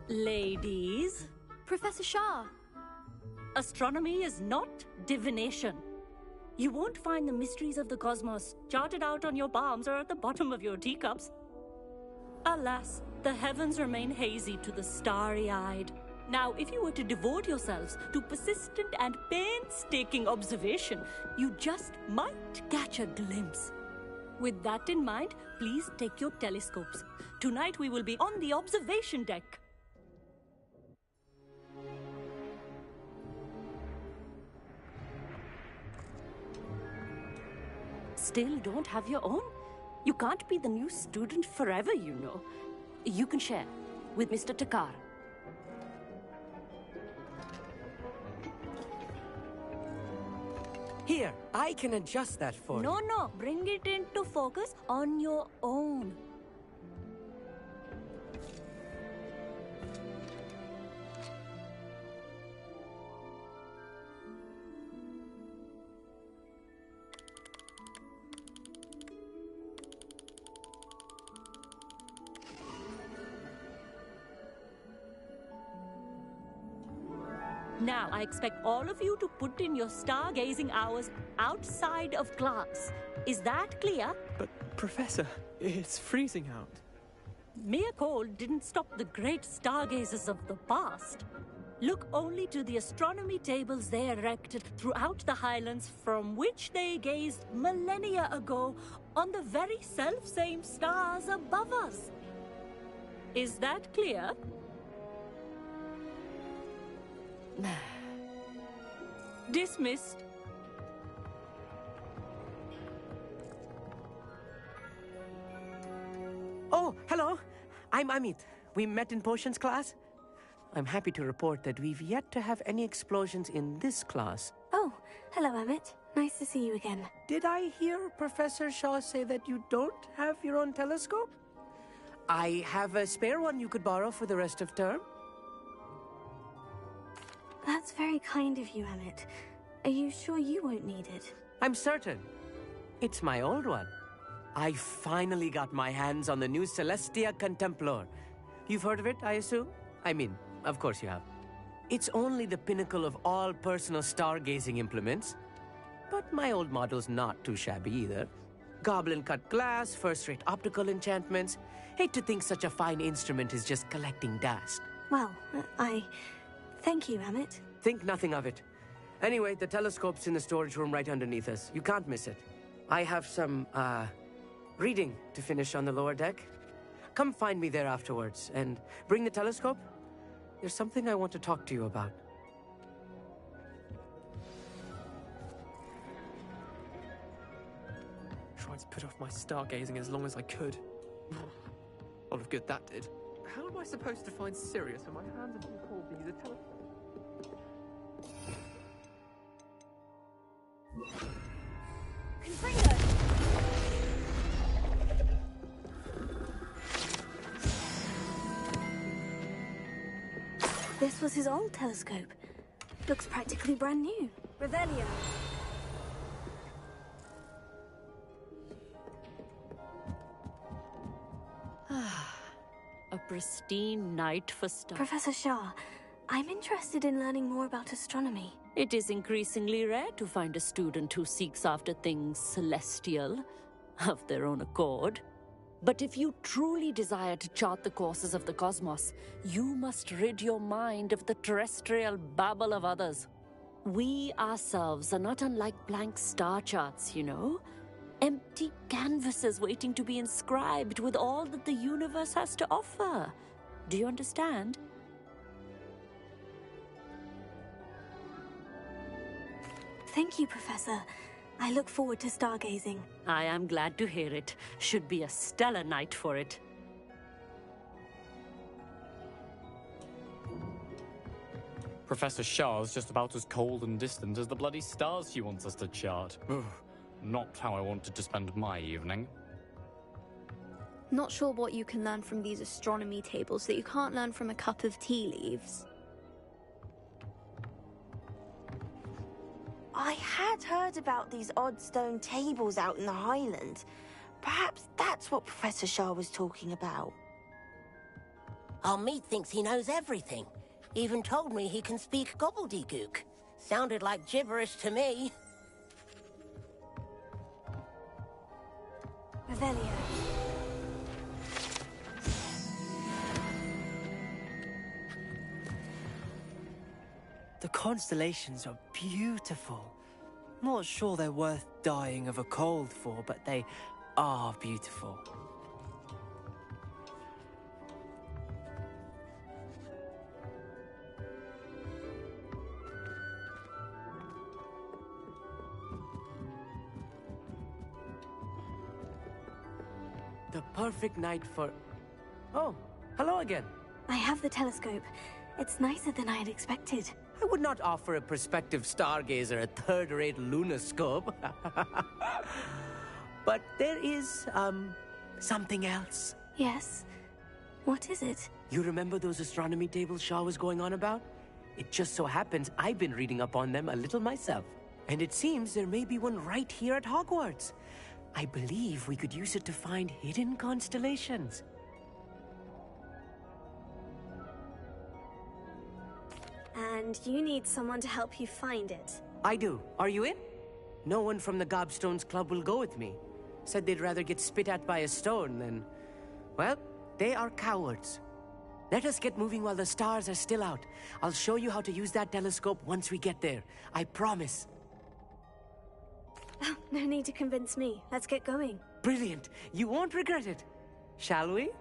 Ladies. Professor Shah. Astronomy is not divination. You won't find the mysteries of the cosmos charted out on your palms or at the bottom of your teacups. Alas, the heavens remain hazy to the starry-eyed. Now, if you were to devote yourselves to persistent and painstaking observation, you just might catch a glimpse. With that in mind, please take your telescopes. Tonight we will be on the observation deck. Still don't have your own? You can't be the new student forever, you know. You can share with Mr. Takar. Here, I can adjust that for you. No, bring it into focus on your own. Now, I expect all of you to put in your stargazing hours outside of class. Is that clear? But, Professor, it's freezing out. Mere cold didn't stop the great stargazers of the past. Look only to the astronomy tables they erected throughout the Highlands from which they gazed millennia ago on the very self-same stars above us. Is that clear? Dismissed. Oh, hello. I'm Amit. We met in potions class. I'm happy to report that we've yet to have any explosions in this class. Oh, hello, Emmett. Nice to see you again. Did I hear Professor Shaw say that you don't have your own telescope? I have a spare one you could borrow for the rest of term. That's very kind of you, Emmett. Are you sure you won't need it? I'm certain. It's my old one. I finally got my hands on the new Celestia Contemplar. You've heard of it, I assume? I mean, of course you have. It's only the pinnacle of all personal stargazing implements. But my old model's not too shabby either. Goblin-cut glass, first-rate optical enchantments. Hate to think such a fine instrument is just collecting dust. Well, thank you, Emmett. Think nothing of it. Anyway, the telescope's in the storage room right underneath us. You can't miss it. I have some, reading to finish on the lower deck. Come find me there afterwards, and bring the telescope. There's something I want to talk to you about. Tried to put off my stargazing as long as I could. A lot of good that did. How am I supposed to find Sirius when my hands are too cold to use a telescope? Confringo! this was his old telescope. Looks practically brand new. Revelio. A pristine night for stars. Professor Shah, I'm interested in learning more about astronomy. It is increasingly rare to find a student who seeks after things celestial, of their own accord. But if you truly desire to chart the courses of the cosmos, you must rid your mind of the terrestrial babble of others. We ourselves are not unlike blank star charts, you know? Empty canvases waiting to be inscribed with all that the universe has to offer. Do you understand? Thank you, Professor. I look forward to stargazing. I am glad to hear it. Should be a stellar night for it. Professor Shah's just about as cold and distant as the bloody stars she wants us to chart. Ugh, not how I wanted to spend my evening. Not sure what you can learn from these astronomy tables that you can't learn from a cup of tea leaves. I had heard about these odd stone tables out in the Highlands. Perhaps that's what Professor Shah was talking about. Our meat thinks he knows everything. Even told me he can speak gobbledygook. Sounded like gibberish to me. Revelio. The constellations are beautiful. Not sure they're worth dying of a cold for, but they are beautiful. The perfect night for... Oh, hello again. I have the telescope. It's nicer than I had expected. I would not offer a prospective stargazer a third-rate lunoscope. But there is, something else. Yes? What is it? You remember those astronomy tables Shaw was going on about? It just so happens I've been reading up on them a little myself. And it seems there may be one right here at Hogwarts. I believe we could use it to find hidden constellations. And you need someone to help you find it. I do. Are you in? No one from the Gobstones Club will go with me. Said they'd rather get spit at by a stone than... Well, they are cowards. Let us get moving while the stars are still out. I'll show you how to use that telescope once we get there. I promise. Oh, no need to convince me. Let's get going. Brilliant. You won't regret it. Shall we?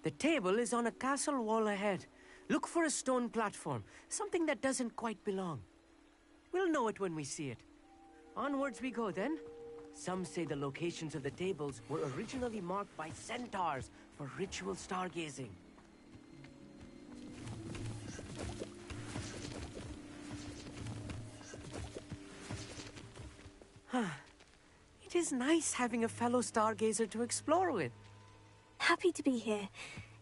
The table is on a castle wall ahead. Look for a stone platform, something that doesn't quite belong. We'll know it when we see it. Onwards we go then. Some say the locations of the tables were originally marked by centaurs for ritual stargazing. It is nice having a fellow stargazer to explore with. Happy to be here.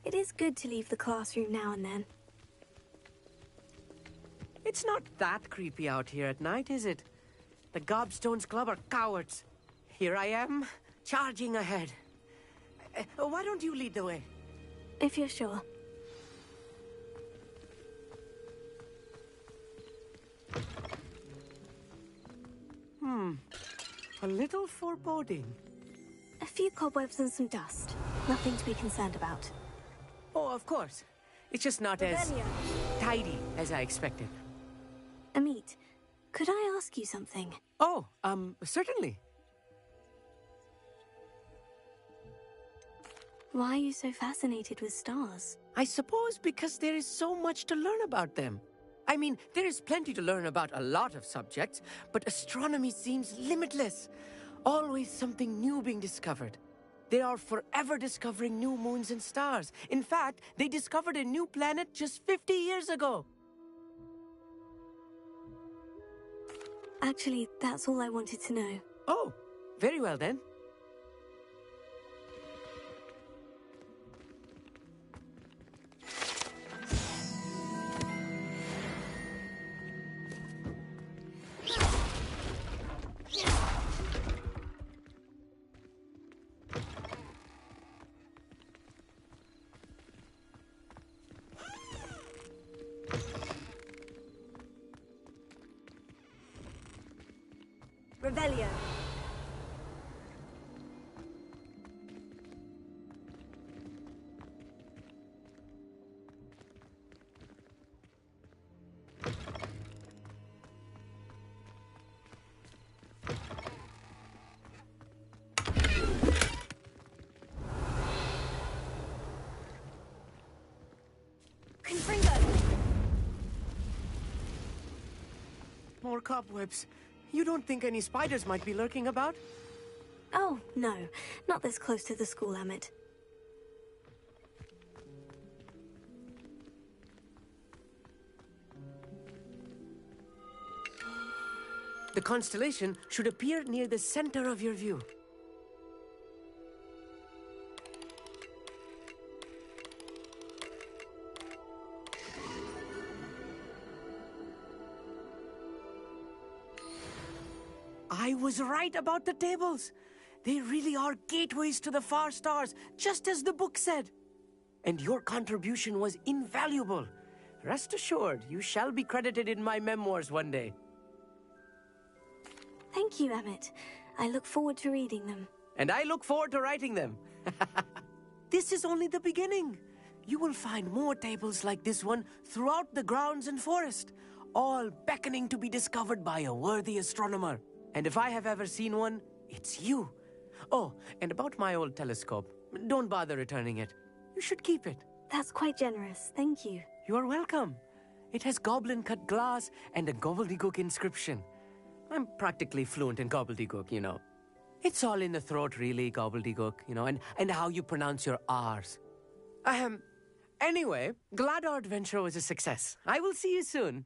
It is good to leave the classroom now and then. It's not that creepy out here at night, is it? The Gobstones Club are cowards. Here I am, charging ahead. Why don't you lead the way? If you're sure. A little foreboding. A few cobwebs and some dust. Nothing to be concerned about. Oh, of course. It's just not as tidy as I expected. Amit, could I ask you something? Oh, certainly. Why are you so fascinated with stars? I suppose because there is so much to learn about them. I mean, there is plenty to learn about a lot of subjects, but astronomy seems limitless. Always something new being discovered. They are forever discovering new moons and stars. In fact, they discovered a new planet just 50 years ago. Actually, that's all I wanted to know. Oh, very well then. Revelio. More cobwebs. You don't think any spiders might be lurking about? Oh, no. Not this close to the school, Emmett. The constellation should appear near the center of your view. I was right about the tables. They really are gateways to the far stars, just as the book said. And your contribution was invaluable. Rest assured, you shall be credited in my memoirs one day. Thank you, Emmett. I look forward to reading them. And I look forward to writing them. This is only the beginning. You will find more tables like this one throughout the grounds and forest, all beckoning to be discovered by a worthy astronomer. And if I have ever seen one, it's you. Oh, and about my old telescope, don't bother returning it. You should keep it. That's quite generous. Thank you. You are welcome. It has goblin-cut glass and a gobbledygook inscription. I'm practically fluent in gobbledygook, you know. It's all in the throat, really, gobbledygook, you know, and how you pronounce your R's. Anyway, glad our adventure was a success. I will see you soon.